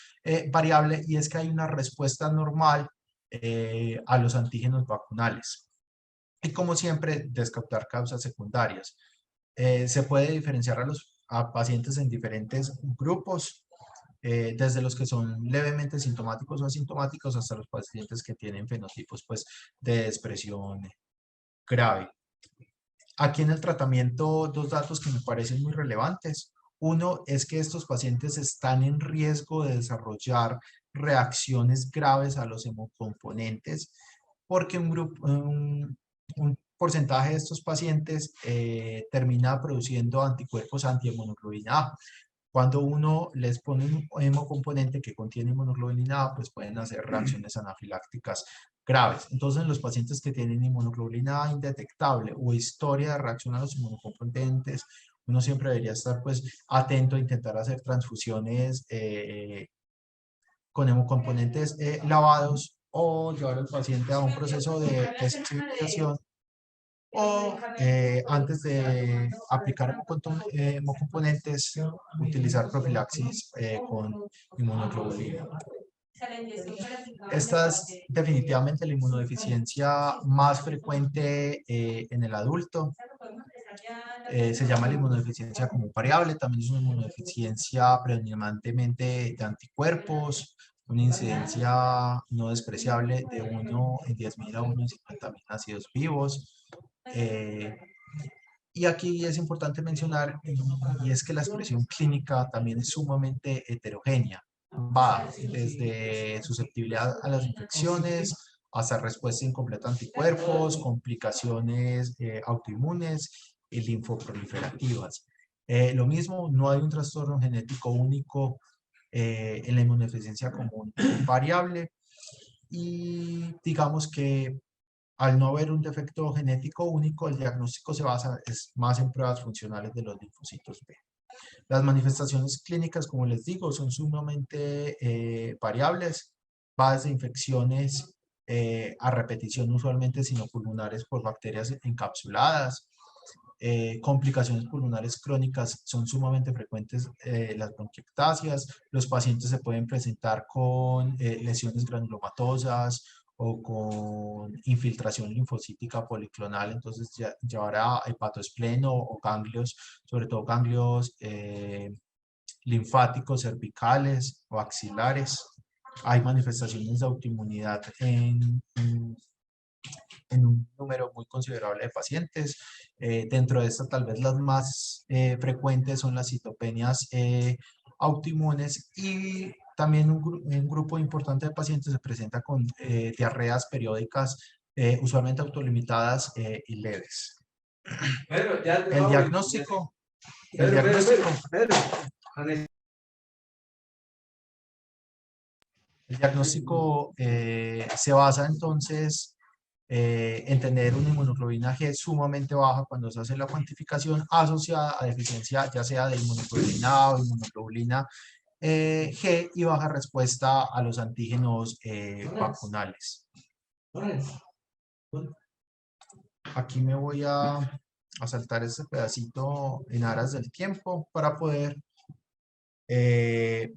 variable, y es que hay una respuesta normal a los antígenos vacunales. Y como siempre, descartar causas secundarias. Se puede diferenciar a pacientes en diferentes grupos, desde los que son levemente sintomáticos o asintomáticos hasta los pacientes que tienen fenotipos pues, de expresión grave. Aquí en el tratamiento, dos datos que me parecen muy relevantes. Uno es que estos pacientes están en riesgo de desarrollar reacciones graves a los hemocomponentes porque un porcentaje de estos pacientes termina produciendo anticuerpos anti-hemoglobina A. Cuando uno les pone un hemocomponente que contiene inmunoglobulina A, pues pueden hacer reacciones anafilácticas graves. Entonces, en los pacientes que tienen inmunoglobulina A indetectable o historia de reacción a los inmunocomponentes, uno siempre debería estar pues atento a intentar hacer transfusiones con hemocomponentes lavados o llevar al paciente a un proceso de desensibilización o antes de aplicar hemocomponentes, utilizar profilaxis con inmunoglobulina. Esta es definitivamente la inmunodeficiencia más frecuente en el adulto. Se llama la inmunodeficiencia común variable, también es una inmunodeficiencia predominantemente de anticuerpos, una incidencia no despreciable de 1 en 10.000 a 1 en 50.000 nacidos vivos. Y aquí es importante mencionar, y es que la expresión clínica también es sumamente heterogénea. Va desde susceptibilidad a las infecciones hasta respuesta incompleta a anticuerpos, complicaciones autoinmunes y linfoproliferativas. Lo mismo, no hay un trastorno genético único en la inmunodeficiencia común variable y digamos que al no haber un defecto genético único, el diagnóstico se basa más en pruebas funcionales de los linfocitos B. Las manifestaciones clínicas, como les digo, son sumamente variables, va desde infecciones a repetición, usualmente sinopulmonares por bacterias encapsuladas, complicaciones pulmonares crónicas son sumamente frecuentes, las bronquiectasias, los pacientes se pueden presentar con lesiones granulomatosas o con infiltración linfocítica policlonal, entonces llevará hepatoespleno o ganglios, sobre todo ganglios linfáticos cervicales o axilares. Hay manifestaciones de autoinmunidad en un número muy considerable de pacientes. Dentro de estas, tal vez las más frecuentes son las citopenias autoinmunes y también un grupo importante de pacientes se presenta con diarreas periódicas, usualmente autolimitadas y leves. El diagnóstico. El diagnóstico se basa entonces en tener una inmunoglobulina G sumamente baja cuando se hace la cuantificación asociada a deficiencia ya sea de inmunoglobulina A o inmunoglobulina G y baja respuesta a los antígenos vacunales. Aquí me voy a saltar este pedacito en aras del tiempo para poder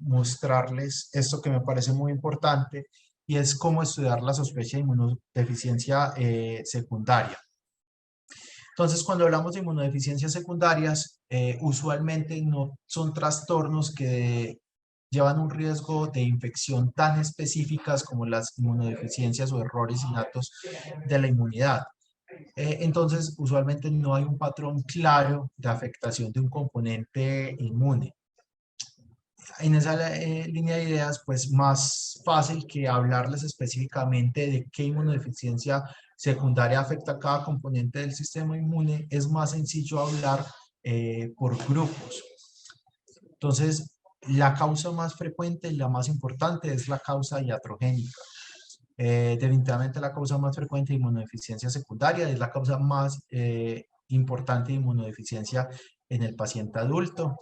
mostrarles esto que me parece muy importante y es cómo estudiar la sospecha de inmunodeficiencia secundaria. Entonces, cuando hablamos de inmunodeficiencias secundarias, usualmente no son trastornos que llevan un riesgo de infección tan específicas como las inmunodeficiencias o errores innatos de la inmunidad. Entonces, usualmente no hay un patrón claro de afectación de un componente inmune. En esa línea de ideas, pues más fácil que hablarles específicamente de qué inmunodeficiencia secundaria afecta a cada componente del sistema inmune, es más sencillo hablar por grupos. Entonces, la causa más frecuente y la más importante es la causa iatrogénica. Definitivamente la causa más frecuente de inmunodeficiencia secundaria es la causa más importante de inmunodeficiencia en el paciente adulto.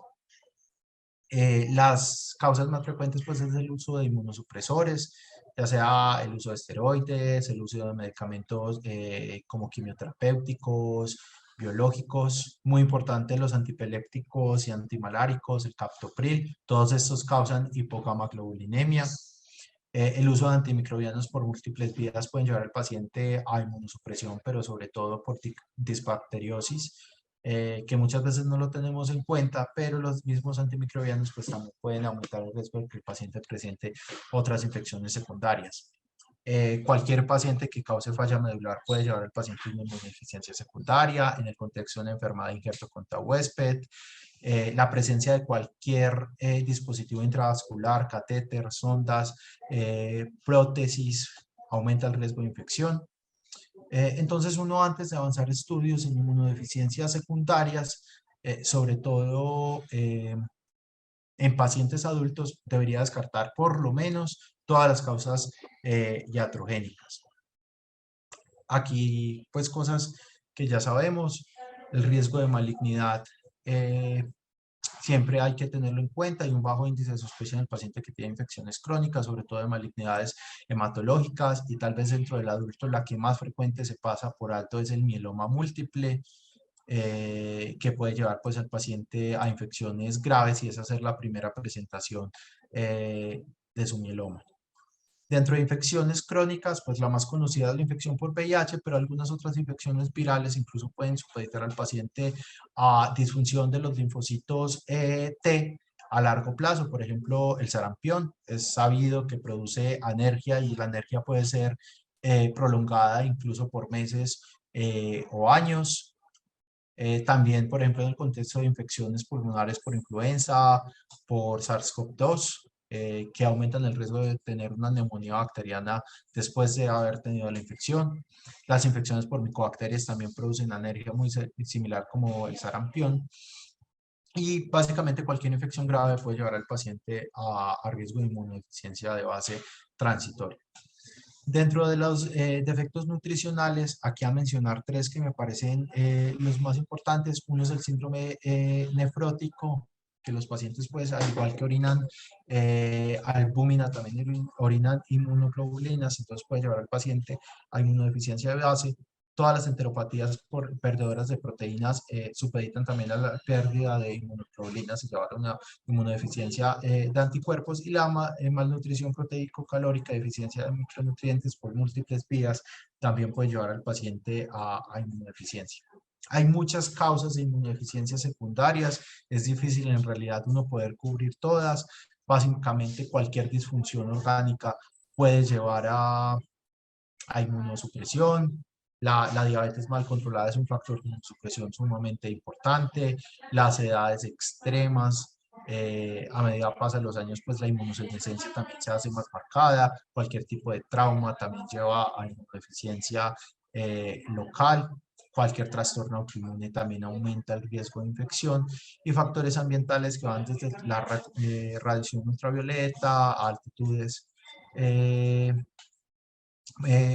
Las causas más frecuentes pues es el uso de inmunosupresores, ya sea el uso de esteroides, el uso de medicamentos como quimioterapéuticos, biológicos, muy importante los antipilépticos y antimaláricos, el captopril, todos estos causan hipogamaglobulinemia. El uso de antimicrobianos por múltiples vías pueden llevar al paciente a inmunosupresión, pero sobre todo por disbacteriosis, que muchas veces no lo tenemos en cuenta, pero los mismos antimicrobianos pues también pueden aumentar el riesgo de que el paciente presente otras infecciones secundarias. Cualquier paciente que cause falla medular puede llevar al paciente a una inmunodeficiencia secundaria en el contexto de una enfermedad de injerto contra huésped, la presencia de cualquier dispositivo intravascular, catéter, sondas, prótesis, aumenta el riesgo de infección. Entonces uno antes de avanzar estudios en inmunodeficiencias secundarias, sobre todo en pacientes adultos, debería descartar por lo menos todas las causas iatrogénicas. Aquí, pues, cosas que ya sabemos, el riesgo de malignidad siempre hay que tenerlo en cuenta. Hay un bajo índice de sospecha en el paciente que tiene infecciones crónicas, sobre todo de malignidades hematológicas, y tal vez dentro del adulto la que más frecuente se pasa por alto es el mieloma múltiple, que puede llevar pues al paciente a infecciones graves, y esa es la primera presentación de su mieloma. Dentro de infecciones crónicas, pues la más conocida es la infección por VIH, pero algunas otras infecciones virales incluso pueden supeditar al paciente a disfunción de los linfocitos T a largo plazo. Por ejemplo, el sarampión es sabido que produce anergia, y la anergia puede ser prolongada incluso por meses o años. También, por ejemplo, en el contexto de infecciones pulmonares por influenza, por SARS-CoV-2, que aumentan el riesgo de tener una neumonía bacteriana después de haber tenido la infección. Las infecciones por micobacterias también producen alergia muy similar como el sarampión. Y básicamente cualquier infección grave puede llevar al paciente a riesgo de inmunodeficiencia de base transitoria. Dentro de los defectos nutricionales, aquí a mencionar tres que me parecen los más importantes. Uno es el síndrome nefrótico, que los pacientes, pues, al igual que orinan albúmina, también orinan inmunoglobulinas, entonces puede llevar al paciente a inmunodeficiencia de base. Todas las enteropatías perdedoras de proteínas supeditan también a la pérdida de inmunoglobulinas y llevar a una inmunodeficiencia de anticuerpos. Y la malnutrición proteico-calórica, deficiencia de micronutrientes por múltiples vías, también puede llevar al paciente a inmunodeficiencia. Hay muchas causas de inmunodeficiencias secundarias, es difícil en realidad uno poder cubrir todas. Básicamente cualquier disfunción orgánica puede llevar a inmunosupresión. La diabetes mal controlada es un factor de inmunosupresión sumamente importante. Las edades extremas, a medida que pasan los años, pues la inmunosenescencia también se hace más marcada. Cualquier tipo de trauma también lleva a inmunodeficiencia local. Cualquier trastorno autoinmune también aumenta el riesgo de infección. Y factores ambientales que van desde la radiación ultravioleta a altitudes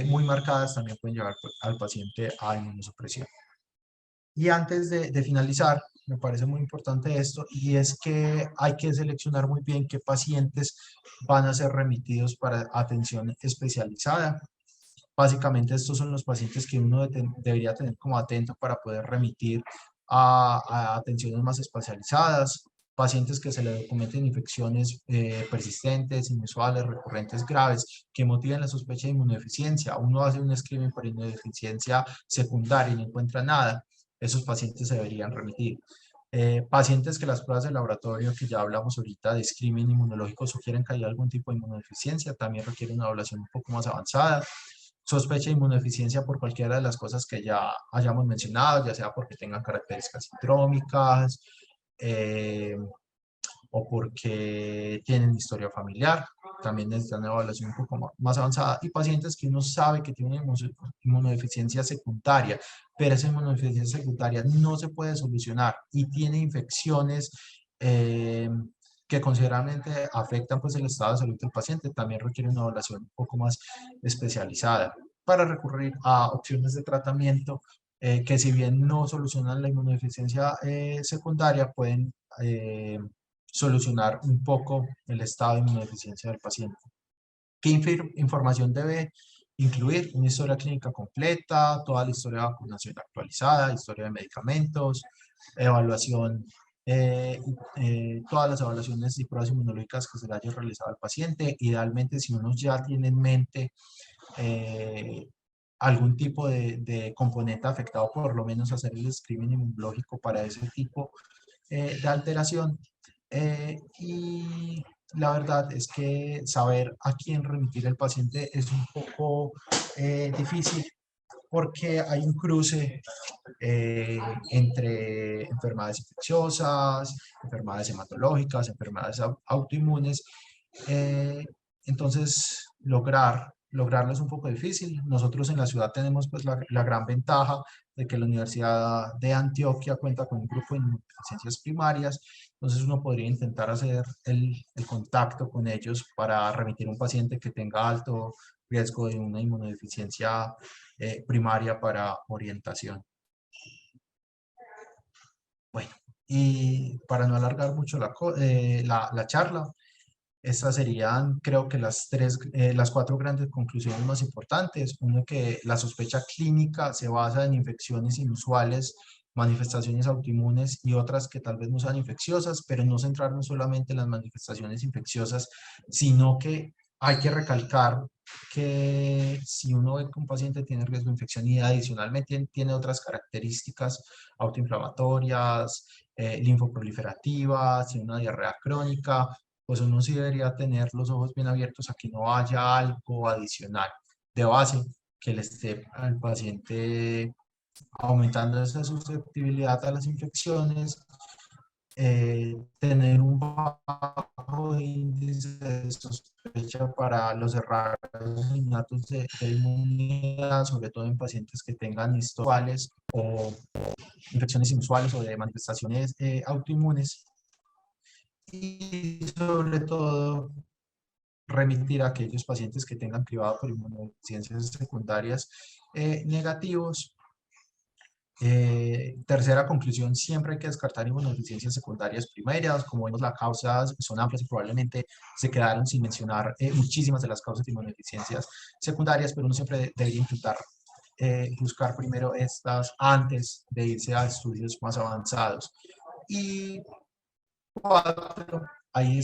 muy marcadas también pueden llevar al paciente a inmunosupresión. Y antes de finalizar, me parece muy importante esto, y es que hay que seleccionar muy bien qué pacientes van a ser remitidos para atención especializada. Básicamente estos son los pacientes que uno debería tener como atento para poder remitir a atenciones más especializadas. Pacientes que se le documenten infecciones persistentes, inusuales, recurrentes, graves, que motiven la sospecha de inmunodeficiencia. Uno hace un screening por inmunodeficiencia secundaria y no encuentra nada. Esos pacientes se deberían remitir. Pacientes que las pruebas de laboratorio que ya hablamos ahorita de screening inmunológico sugieren que hay algún tipo de inmunodeficiencia, también requiere una evaluación un poco más avanzada. Sospecha de inmunodeficiencia por cualquiera de las cosas que ya hayamos mencionado, ya sea porque tengan características sindrómicas, o porque tienen historia familiar, también necesitan una evaluación un poco más avanzada. Y pacientes que uno sabe que tienen inmunodeficiencia secundaria, pero esa inmunodeficiencia secundaria no se puede solucionar y tiene infecciones que considerablemente afectan pues el estado de salud del paciente, también requiere una evaluación un poco más especializada para recurrir a opciones de tratamiento que, si bien no solucionan la inmunodeficiencia secundaria, pueden solucionar un poco el estado de inmunodeficiencia del paciente. ¿Qué información debe incluir? Una historia clínica completa, toda la historia de vacunación actualizada, historia de medicamentos, evaluación, todas las evaluaciones y pruebas inmunológicas que se le haya realizado al paciente. Idealmente, si uno ya tiene en mente algún tipo de componente afectado, por lo menos hacer el screening inmunológico para ese tipo de alteración. Y la verdad es que saber a quién remitir el paciente es un poco difícil, porque hay un cruce entre enfermedades infecciosas, enfermedades hematológicas, enfermedades autoinmunes. Entonces, lograr lograrlo es un poco difícil. Nosotros en la ciudad tenemos pues la gran ventaja de que la Universidad de Antioquia cuenta con un grupo de inmunodeficiencias primarias, entonces uno podría intentar hacer el contacto con ellos para remitir a un paciente que tenga alto riesgo de una inmunodeficiencia primaria para orientación. Bueno, y para no alargar mucho la charla, estas serían, creo que las cuatro grandes conclusiones más importantes. Uno, que la sospecha clínica se basa en infecciones inusuales, manifestaciones autoinmunes y otras que tal vez no sean infecciosas, pero no centrarnos solamente en las manifestaciones infecciosas, sino que hay que recalcar que si uno ve que un paciente tiene riesgo de infección y adicionalmente tiene otras características autoinflamatorias, linfoproliferativas, y una diarrea crónica, pues uno sí debería tener los ojos bien abiertos a que no haya algo adicional de base que le esté al paciente aumentando esa susceptibilidad a las infecciones, tener un bajo índice de sospecha para los errores innatos de inmunidad, sobre todo en pacientes que tengan historiales o infecciones inusuales o de manifestaciones autoinmunes, y sobre todo remitir a aquellos pacientes que tengan cribado por inmunodeficiencias secundarias negativos. Tercera conclusión, siempre hay que descartar inmunodeficiencias secundarias primarias. Como vemos, las causas son amplias y probablemente se quedaron sin mencionar muchísimas de las causas de inmunodeficiencias secundarias, pero uno siempre debería intentar buscar primero estas antes de irse a estudios más avanzados. Y cuatro, hay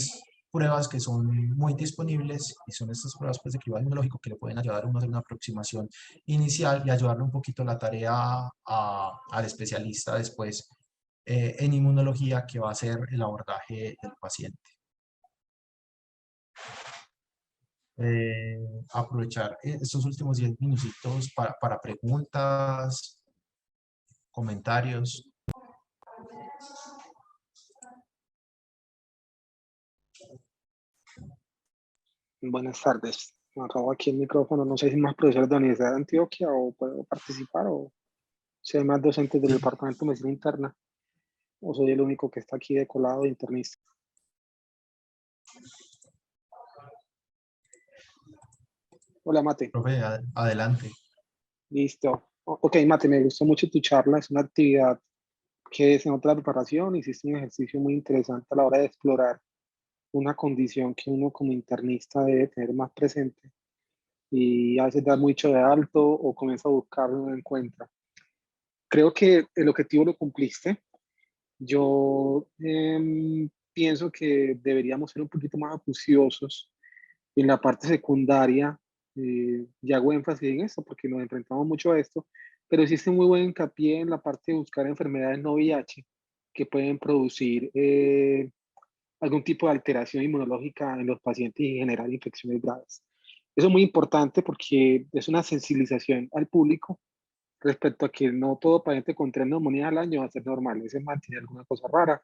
pruebas que son muy disponibles y son estas pruebas pues, de cribado inmunológico que le pueden ayudar a uno a hacer una aproximación inicial y ayudarle un poquito la tarea al especialista después en inmunología, que va a ser el abordaje del paciente. Aprovechar estos últimos 10 minutitos para preguntas, comentarios. Buenas tardes. Me acabo aquí el micrófono. No sé si más profesor de la Universidad de Antioquia o puedo participar, o si hay más docentes del Departamento de Medicina Interna, o soy el único que está aquí de colado de internista. Hola, Mate. Profe, adelante. Listo. Ok, Mate, me gustó mucho tu charla. Es una actividad que se nota la preparación. Hiciste un ejercicio muy interesante a la hora de explorar una condición que uno como internista debe tener más presente, y a veces da mucho de alto o comienza a buscarlo y no lo encuentra. Creo que el objetivo lo cumpliste. Yo pienso que deberíamos ser un poquito más acuciosos en la parte secundaria, y hago énfasis en esto porque nos enfrentamos mucho a esto, pero existe muy buen hincapié en la parte de buscar enfermedades no VIH que pueden producir algún tipo de alteración inmunológica en los pacientes y generar infecciones graves. Eso es muy importante porque es una sensibilización al público respecto a que no todo paciente con 3 neumonías al año va a ser normal. Ese man tiene alguna cosa rara,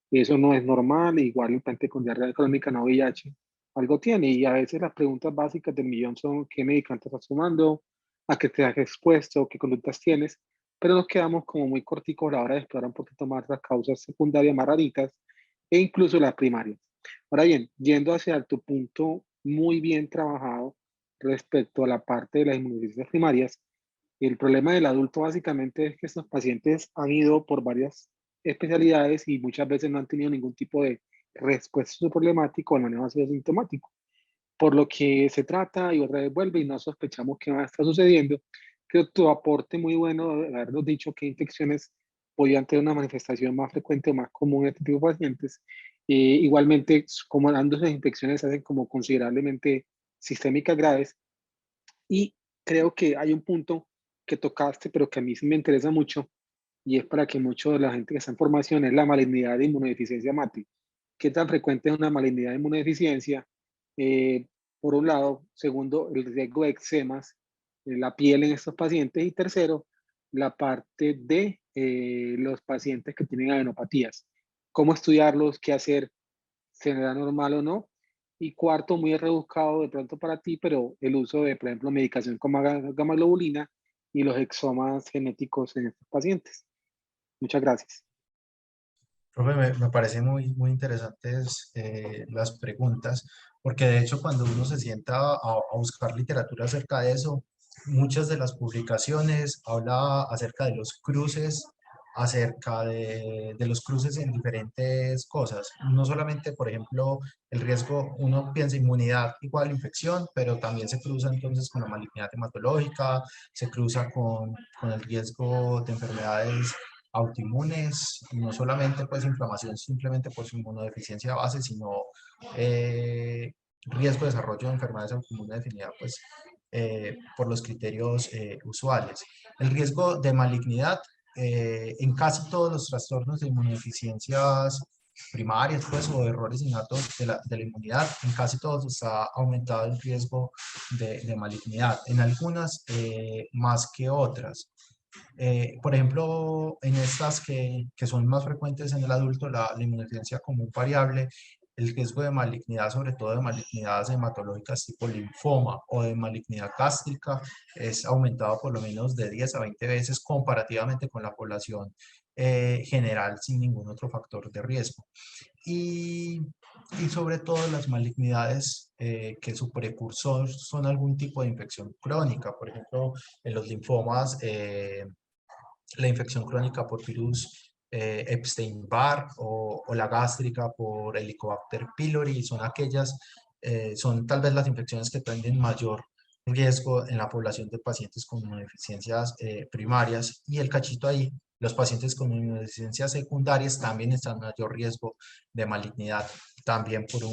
y eso no es normal. Igual el paciente con diarrea crónica no VIH algo tiene, y a veces las preguntas básicas del millón son: ¿qué medicamentos estás tomando? ¿A qué te has expuesto? ¿Qué conductas tienes? Pero nos quedamos como muy corticos a la hora de explorar un poquito más las causas secundarias más raritas e incluso las primarias. Ahora bien, yendo hacia tu punto muy bien trabajado respecto a la parte de las inmunodeficiencias primarias, el problema del adulto básicamente es que estos pacientes han ido por varias especialidades y muchas veces no han tenido ningún tipo de respuesta a su problemático, al manejo sintomático. Por lo que se trata y otra vez vuelve y no sospechamos que va a estar sucediendo. Creo que tu aporte muy bueno de habernos dicho qué infecciones podían tener una manifestación más frecuente o más común en este tipo de pacientes. Igualmente, como dando esas infecciones se hacen como considerablemente sistémicas graves. Y creo que hay un punto que tocaste, pero que a mí sí me interesa mucho, y es para que mucho de la gente que está en formación, es la malignidad de inmunodeficiencia MATI. ¿Qué tan frecuente es una malignidad de inmunodeficiencia? Eh, por un lado. Segundo, el riesgo de eczemas en la piel en estos pacientes. Y tercero, la parte de los pacientes que tienen adenopatías. ¿Cómo estudiarlos? ¿Qué hacer? ¿Se da normal o no? Y cuarto, muy rebuscado de pronto para ti, pero el uso de, por ejemplo, medicación con gamma globulina y los exomas genéticos en estos pacientes. Muchas gracias. Profe, me parecen muy interesantes las preguntas, porque de hecho cuando uno se sienta a buscar literatura acerca de eso, muchas de las publicaciones habla acerca de los cruces, acerca de los cruces en diferentes cosas. No solamente, por ejemplo, el riesgo, uno piensa inmunidad igual infección, pero también se cruza entonces con la malignidad hematológica, se cruza con el riesgo de enfermedades autoinmunes, no solamente pues inflamación simplemente por su inmunodeficiencia base, sino riesgo de desarrollo de enfermedades autoinmunes definidas pues por los criterios usuales. El riesgo de malignidad en casi todos los trastornos de inmunodeficiencias primarias pues, o errores innatos de la inmunidad, en casi todos está aumentado el riesgo de malignidad, en algunas más que otras. Por ejemplo, en estas que son más frecuentes en el adulto, la inmunodeficiencia común variable, el riesgo de malignidad, sobre todo de malignidades hematológicas tipo linfoma o de malignidad gástrica, es aumentado por lo menos de 10 a 20 veces comparativamente con la población general sin ningún otro factor de riesgo. Y, y sobre todo las malignidades que su precursor son algún tipo de infección crónica, por ejemplo, en los linfomas, la infección crónica por virus Epstein-Barr o la gástrica por Helicobacter pylori, son aquellas, son tal vez las infecciones que tienen mayor riesgo en la población de pacientes con inmunodeficiencias primarias, y el cachito ahí, los pacientes con inmunodeficiencias secundarias también están en mayor riesgo de malignidad, también por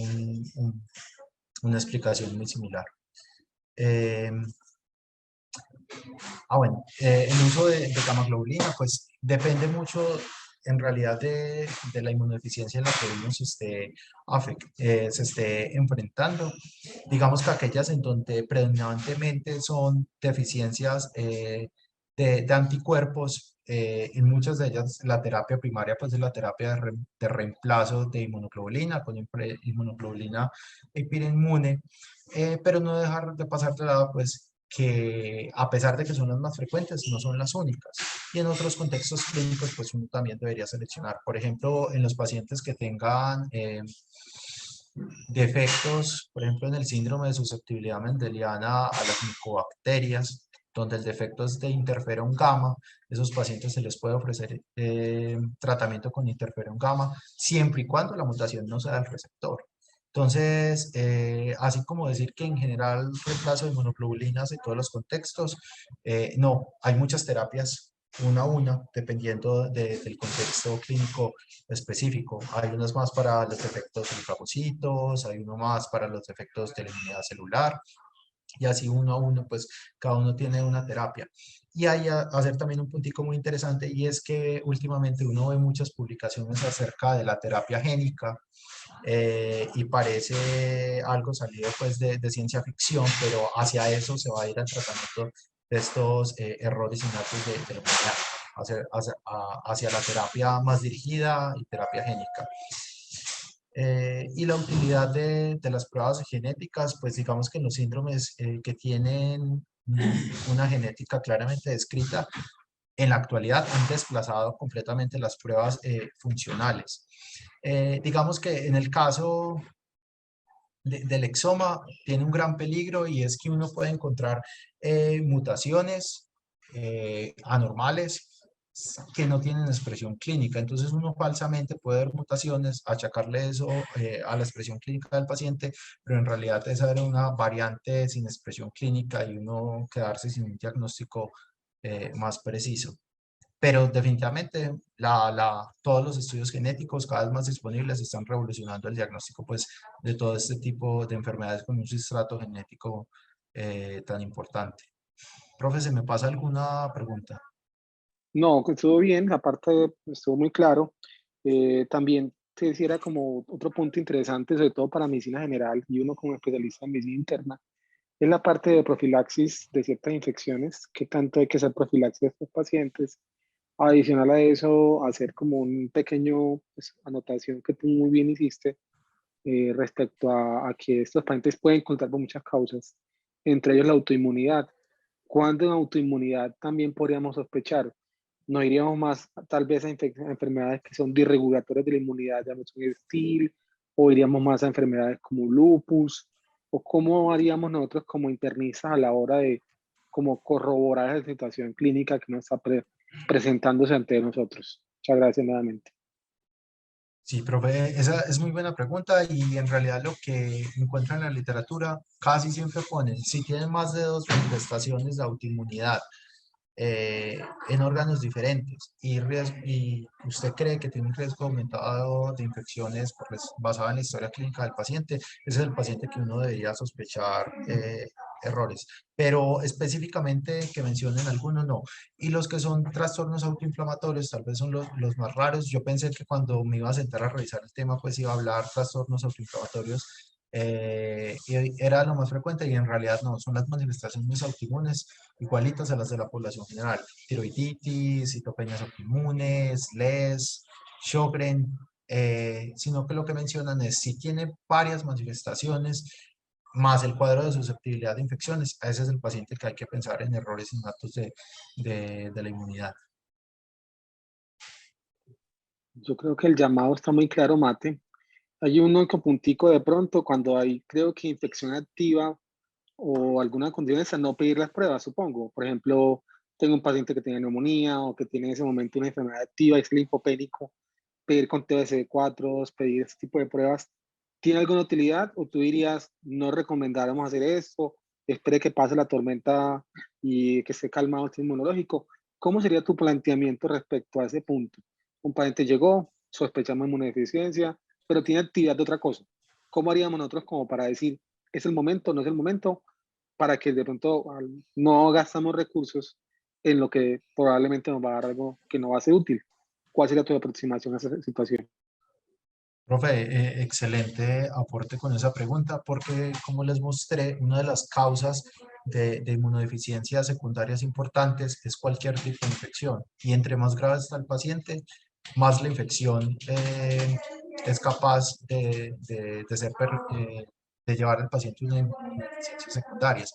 una explicación muy similar. Bueno, el uso de gamma globulina, pues depende mucho en realidad de la inmunodeficiencia en la que uno se esté enfrentando. Digamos que aquellas en donde predominantemente son deficiencias de anticuerpos, en muchas de ellas la terapia primaria pues es la terapia de reemplazo de inmunoglobulina con inmunoglobulina hipirinmune, pero no dejar de pasar de lado pues que a pesar de que son las más frecuentes, no son las únicas. Y en otros contextos clínicos, pues uno también debería seleccionar. Por ejemplo, en los pacientes que tengan defectos, por ejemplo, en el síndrome de susceptibilidad mendeliana a las micobacterias, donde el defecto es de interferón gamma, esos pacientes se les puede ofrecer tratamiento con interferón gamma, siempre y cuando la mutación no sea del receptor. Entonces, así como decir que en general reemplazo de monoglobulinas en todos los contextos, no, hay muchas terapias una a una, dependiendo del contexto clínico específico. Hay unas más para los defectos linfagocitos, hay uno más para los defectos de la inmunidad celular, y así uno a uno, pues cada uno tiene una terapia. Y hay a hacer también un puntico muy interesante, y es que últimamente uno ve muchas publicaciones acerca de la terapia génica, y parece algo salido pues de ciencia ficción, pero hacia eso se va a ir el tratamiento de estos errores innatos de la humanidad, hacia la terapia más dirigida y terapia génica. Y la utilidad de las pruebas genéticas, pues digamos que en los síndromes que tienen una genética claramente descrita, en la actualidad han desplazado completamente las pruebas funcionales. Digamos que en el caso del exoma tiene un gran peligro, y es que uno puede encontrar mutaciones anormales que no tienen expresión clínica. Entonces uno falsamente puede ver mutaciones, achacarle eso a la expresión clínica del paciente, pero en realidad esa era una variante sin expresión clínica y uno quedarse sin un diagnóstico más preciso. Pero definitivamente todos los estudios genéticos cada vez más disponibles están revolucionando el diagnóstico pues, de todo este tipo de enfermedades con un sustrato genético tan importante. Profe, ¿se me pasa alguna pregunta? No, que estuvo bien, aparte estuvo muy claro. También te hiciera como otro punto interesante, sobre todo para medicina general y uno como especialista en medicina interna, es la parte de profilaxis de ciertas infecciones, qué tanto hay que hacer profilaxis de estos pacientes. Adicional a eso, hacer como un pequeño pues, anotación que tú muy bien hiciste, respecto a que estos pacientes pueden encontrar por muchas causas, entre ellos la autoinmunidad. ¿Cuándo en autoinmunidad también podríamos sospechar? ¿Nos iríamos más tal vez a enfermedades que son disregulatorias de la inmunidad, llámese un STIL, o iríamos más a enfermedades como lupus? ¿O cómo haríamos nosotros como internistas a la hora de como corroborar esa situación clínica que nos está presentándose ante nosotros? Muchas gracias nuevamente. Sí, profe, esa es muy buena pregunta y en realidad lo que encuentran en la literatura casi siempre ponen, si tienen más de 2 manifestaciones de autoinmunidad en órganos diferentes y usted cree que tiene un riesgo aumentado de infecciones basado en la historia clínica del paciente, ese es el paciente que uno debería sospechar errores. Pero específicamente que mencionen algunos, no. Y los que son trastornos autoinflamatorios, tal vez son los más raros. Yo pensé que cuando me iba a sentar a revisar el tema, pues iba a hablar trastornos autoinflamatorios y era lo más frecuente y en realidad no, son las manifestaciones autoinmunes igualitas a las de la población general, tiroiditis, citopenias autoinmunes, LES, Sjögren, sino que lo que mencionan es si tiene varias manifestaciones más el cuadro de susceptibilidad de infecciones, a ese es el paciente que hay que pensar en errores innatos de la inmunidad. Yo creo que el llamado está muy claro, Mate. Hay un único puntico de pronto cuando hay, creo que infección activa o alguna condición es a no pedir las pruebas, supongo. Por ejemplo, tengo un paciente que tiene neumonía o que tiene en ese momento una enfermedad activa y es linfopénico, pedir conteo de CD4, pedir ese tipo de pruebas, ¿tiene alguna utilidad? ¿O tú dirías, no recomendáramos hacer esto, espere que pase la tormenta y que esté calmado el sistema inmunológico? ¿Cómo sería tu planteamiento respecto a ese punto? Un paciente llegó, sospechamos inmunodeficiencia, pero tiene actividad de otra cosa. ¿Cómo haríamos nosotros como para decir, es el momento, no es el momento, para que de pronto no gastamos recursos en lo que probablemente nos va a dar algo que no va a ser útil? ¿Cuál sería tu aproximación a esa situación? Profe, excelente aporte con esa pregunta porque como les mostré, una de las causas de inmunodeficiencias secundarias importantes es cualquier tipo de infección y entre más grave está el paciente, más la infección es capaz de llevar al paciente a una inmunodeficiencias secundarias.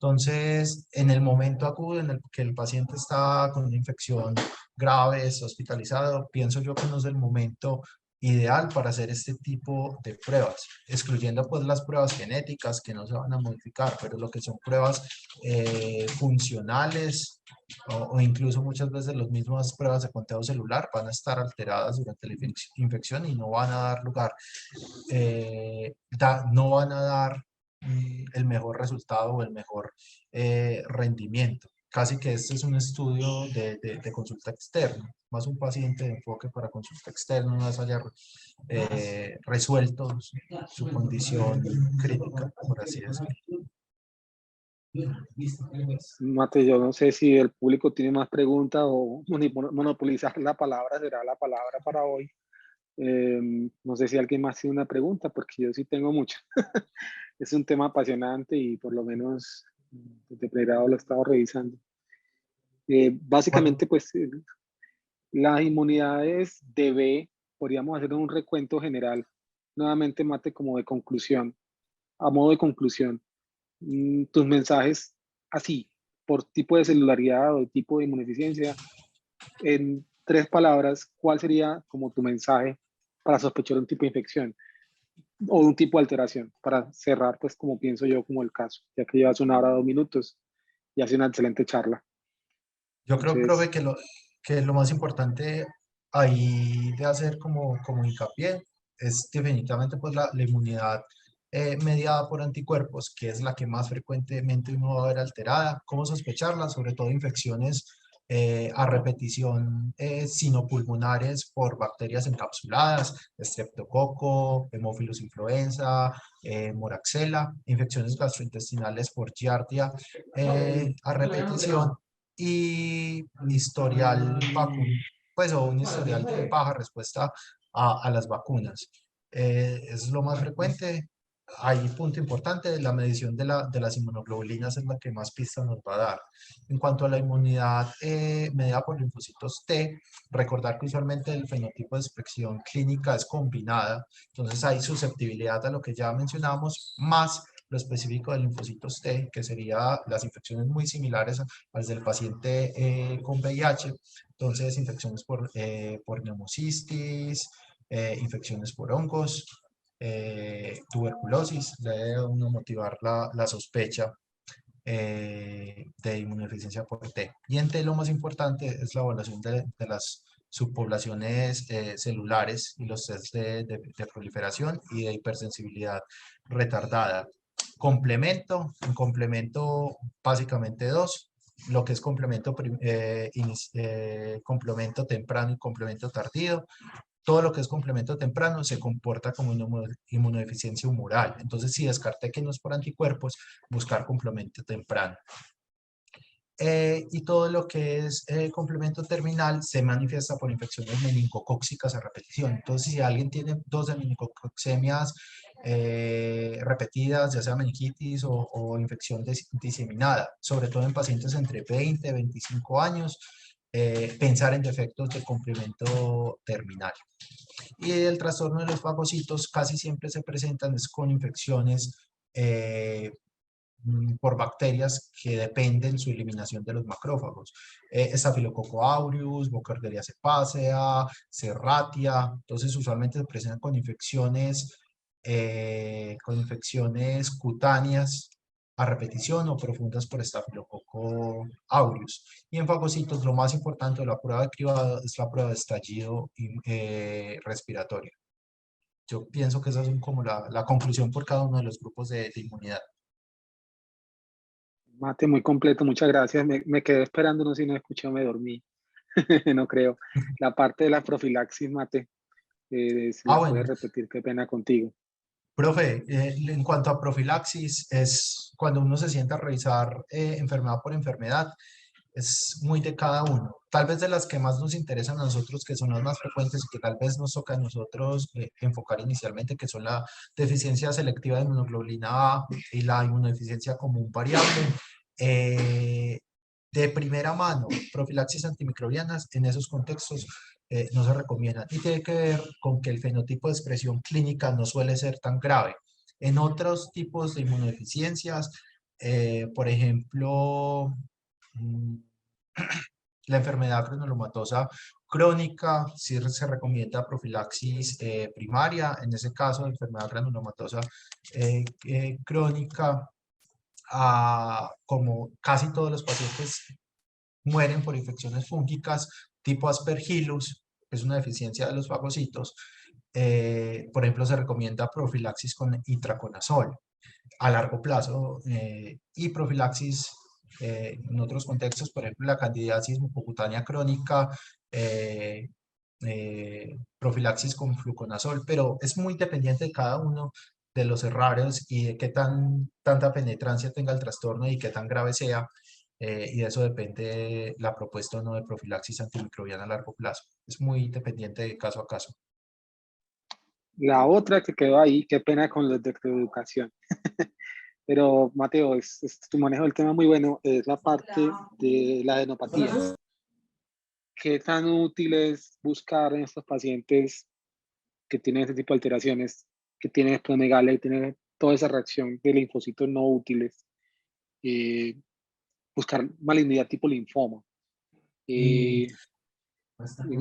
Entonces, en el momento agudo en el que el paciente está con una infección grave, está hospitalizado, pienso yo que no es el momento ideal para hacer este tipo de pruebas, excluyendo pues las pruebas genéticas que no se van a modificar, pero lo que son pruebas funcionales o incluso muchas veces las mismas pruebas de conteo celular van a estar alteradas durante la infección y no van a dar lugar, no van a dar el mejor resultado o el mejor rendimiento. Casi que este es un estudio de consulta externa, más un paciente de enfoque para consulta externa, una vez haya resuelto su condición crítica, por así decirlo. Mate, yo no sé si el público tiene más preguntas o monopolizar la palabra será la palabra para hoy. No sé si alguien más tiene una pregunta, porque yo sí tengo mucha. Es un tema apasionante y por lo menos desde pregrado lo he estado revisando. Básicamente, pues las inmunidades de B, podríamos hacer un recuento general. Nuevamente, Mate, como de conclusión, a modo de conclusión, tus mensajes así, por tipo de celularidad o tipo de inmunodeficiencia, en 3 palabras, ¿cuál sería como tu mensaje para sospechar un tipo de infección o un tipo de alteración? Para cerrar, pues como pienso yo, como el caso, ya que llevas 1 hora, 2 minutos y hace una excelente charla. Yo creo, profe, Entonces, que lo más importante ahí de hacer como hincapié es definitivamente pues la inmunidad mediada por anticuerpos, que es la que más frecuentemente uno va a ver alterada. ¿Cómo sospecharla? Sobre todo infecciones a repetición sinopulmonares por bacterias encapsuladas, estreptococo, Haemophilus influenza, moraxella, infecciones gastrointestinales por giardia a repetición y un historial pues o un historial de baja respuesta a las vacunas. Es lo más frecuente Hay punto importante, la medición de las inmunoglobulinas es la que más pistas nos va a dar. En cuanto a la inmunidad medida por linfocitos T, recordar que usualmente el fenotipo de expresión clínica es combinada, entonces hay susceptibilidad a lo que ya mencionamos, más lo específico de linfocitos T, que sería las infecciones muy similares a las del paciente con VIH, entonces infecciones por neumocistis, infecciones por hongos, tuberculosis, debe uno motivar la sospecha de inmunodeficiencia por T. Y en T lo más importante es la evaluación de las subpoblaciones celulares y los test de proliferación y de hipersensibilidad retardada. En complemento básicamente dos, lo que es complemento temprano y complemento tardío. Todo lo que es complemento temprano se comporta como inmunodeficiencia humoral. Entonces, si descarté que no es por anticuerpos, buscar complemento temprano. Y todo lo que es complemento terminal se manifiesta por infecciones meningocócicas a repetición. Entonces, si alguien tiene dos de meningococcemias repetidas, ya sea meningitis o infección diseminada, sobre todo en pacientes entre 20 y 25 años, pensar en defectos de complemento terminal. Y el trastorno de los fagocitos casi siempre se presentan con infecciones por bacterias que dependen su eliminación de los macrófagos. Staphylococcus aureus, Burkholderia cepacia, Serratia. Entonces, usualmente se presentan con infecciones cutáneas a repetición o profundas por Staphylococcus aureus. Y en fagocitos, lo más importante de la prueba de cribado es la prueba de estallido respiratorio. Yo pienso que esa es como la conclusión por cada uno de los grupos de inmunidad. Mate, muy completo, muchas gracias. Me quedé esperando, no sé si no escuché o me dormí. No creo. La parte de la profilaxis, Mate, si la Bueno, puedes repetir, qué pena contigo. profe, en cuanto a profilaxis, es cuando uno se sienta a revisar enfermedad por enfermedad, es muy de cada uno. Tal vez de las que más nos interesan a nosotros, que son las más frecuentes y que tal vez nos toca a nosotros enfocar inicialmente, que son la deficiencia selectiva de inmunoglobulina A y la inmunodeficiencia común variable. De primera mano, profilaxis antimicrobianas en esos contextos no se recomienda y tiene que ver con que el fenotipo de expresión clínica no suele ser tan grave. En otros tipos de inmunodeficiencias, por ejemplo, la enfermedad granulomatosa crónica, sí se recomienda profilaxis primaria, en ese caso, la enfermedad granulomatosa crónica, como casi todos los pacientes mueren por infecciones fúngicas tipo Aspergillus, que es una deficiencia de los fagocitos, por ejemplo, se recomienda profilaxis con itraconazol a largo plazo y profilaxis en otros contextos, por ejemplo, la candidiasis mucocutánea crónica, profilaxis con fluconazol, pero es muy dependiente de cada uno de los errores y de qué tanta penetrancia tenga el trastorno y qué tan grave sea, y de eso depende la propuesta o no de profilaxis antimicrobiana a largo plazo. Es muy dependiente de caso a caso. La otra que quedó ahí, qué pena con los de educación. Pero Mateo, tu manejo del tema muy bueno, es la parte de la adenopatía. ¿Qué tan útil es buscar en estos pacientes que tienen este tipo de alteraciones, que tienen esplenomegalia, que tienen toda esa reacción de linfocitos no útiles, buscar malignidad tipo linfoma? En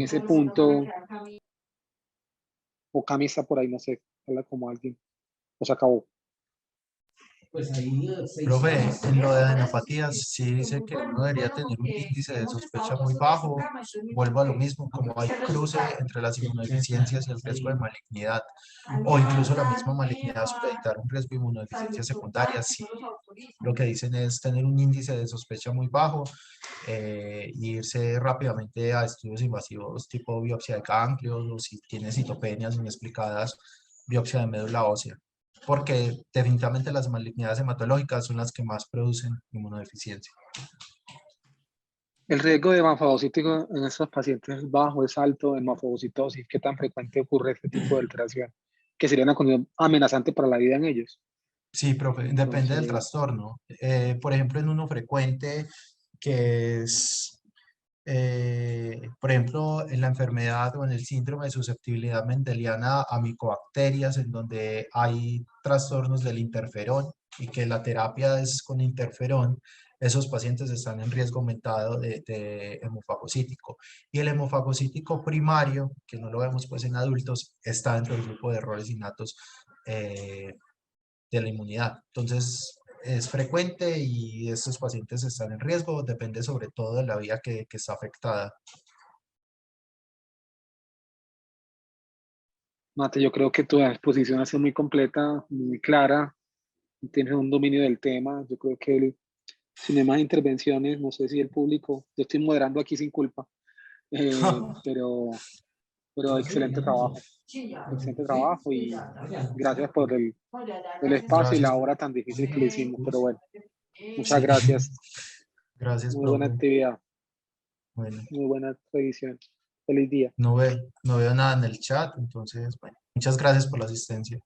ese punto, o Cami está por ahí, no sé, habla como alguien, o se acabó. Profe, en lo de adenopatías, sí dice que uno debería tener un índice de sospecha muy bajo. Vuelvo a lo mismo, como hay cruce entre las inmunodeficiencias y el riesgo de malignidad, o incluso la misma malignidad suele dictar un riesgo de inmunodeficiencia secundaria, sí, lo que dicen es tener un índice de sospecha muy bajo e irse rápidamente a estudios invasivos tipo biopsia de ganglios o si tiene citopenias inexplicadas, biopsia de médula ósea, porque definitivamente las malignidades hematológicas son las que más producen inmunodeficiencia. El riesgo de hemafagocítico en estos pacientes es bajo, es alto, hemafagocitosis. ¿Qué tan frecuente ocurre este tipo de alteración? que sería una condición amenazante para la vida en ellos. Sí, profe, depende del Entonces, trastorno. Por ejemplo, en uno frecuente que es, por ejemplo, en la enfermedad o en el síndrome de susceptibilidad mendeliana a micobacterias, en donde hay trastornos del interferón y que la terapia es con interferón, esos pacientes están en riesgo aumentado de hemofagocítico. Y el hemofagocítico primario, que no lo vemos pues en adultos, está dentro del grupo de errores innatos de la inmunidad. Entonces, es frecuente y estos pacientes están en riesgo, depende sobre todo de la vía que está afectada. Mate, yo creo que tu exposición ha sido muy completa, muy clara, tienes un dominio del tema. Yo creo que sin hay más intervenciones, no sé si el público, yo estoy moderando aquí sin culpa, pero excelente trabajo y gracias por el espacio y Gracias, la hora tan difícil que le hicimos, pero bueno, muchas sí, gracias, gracias, muy buena profe. actividad, Bueno, muy buena revisión, feliz día. no veo nada en el chat, entonces, bueno, muchas gracias por la asistencia.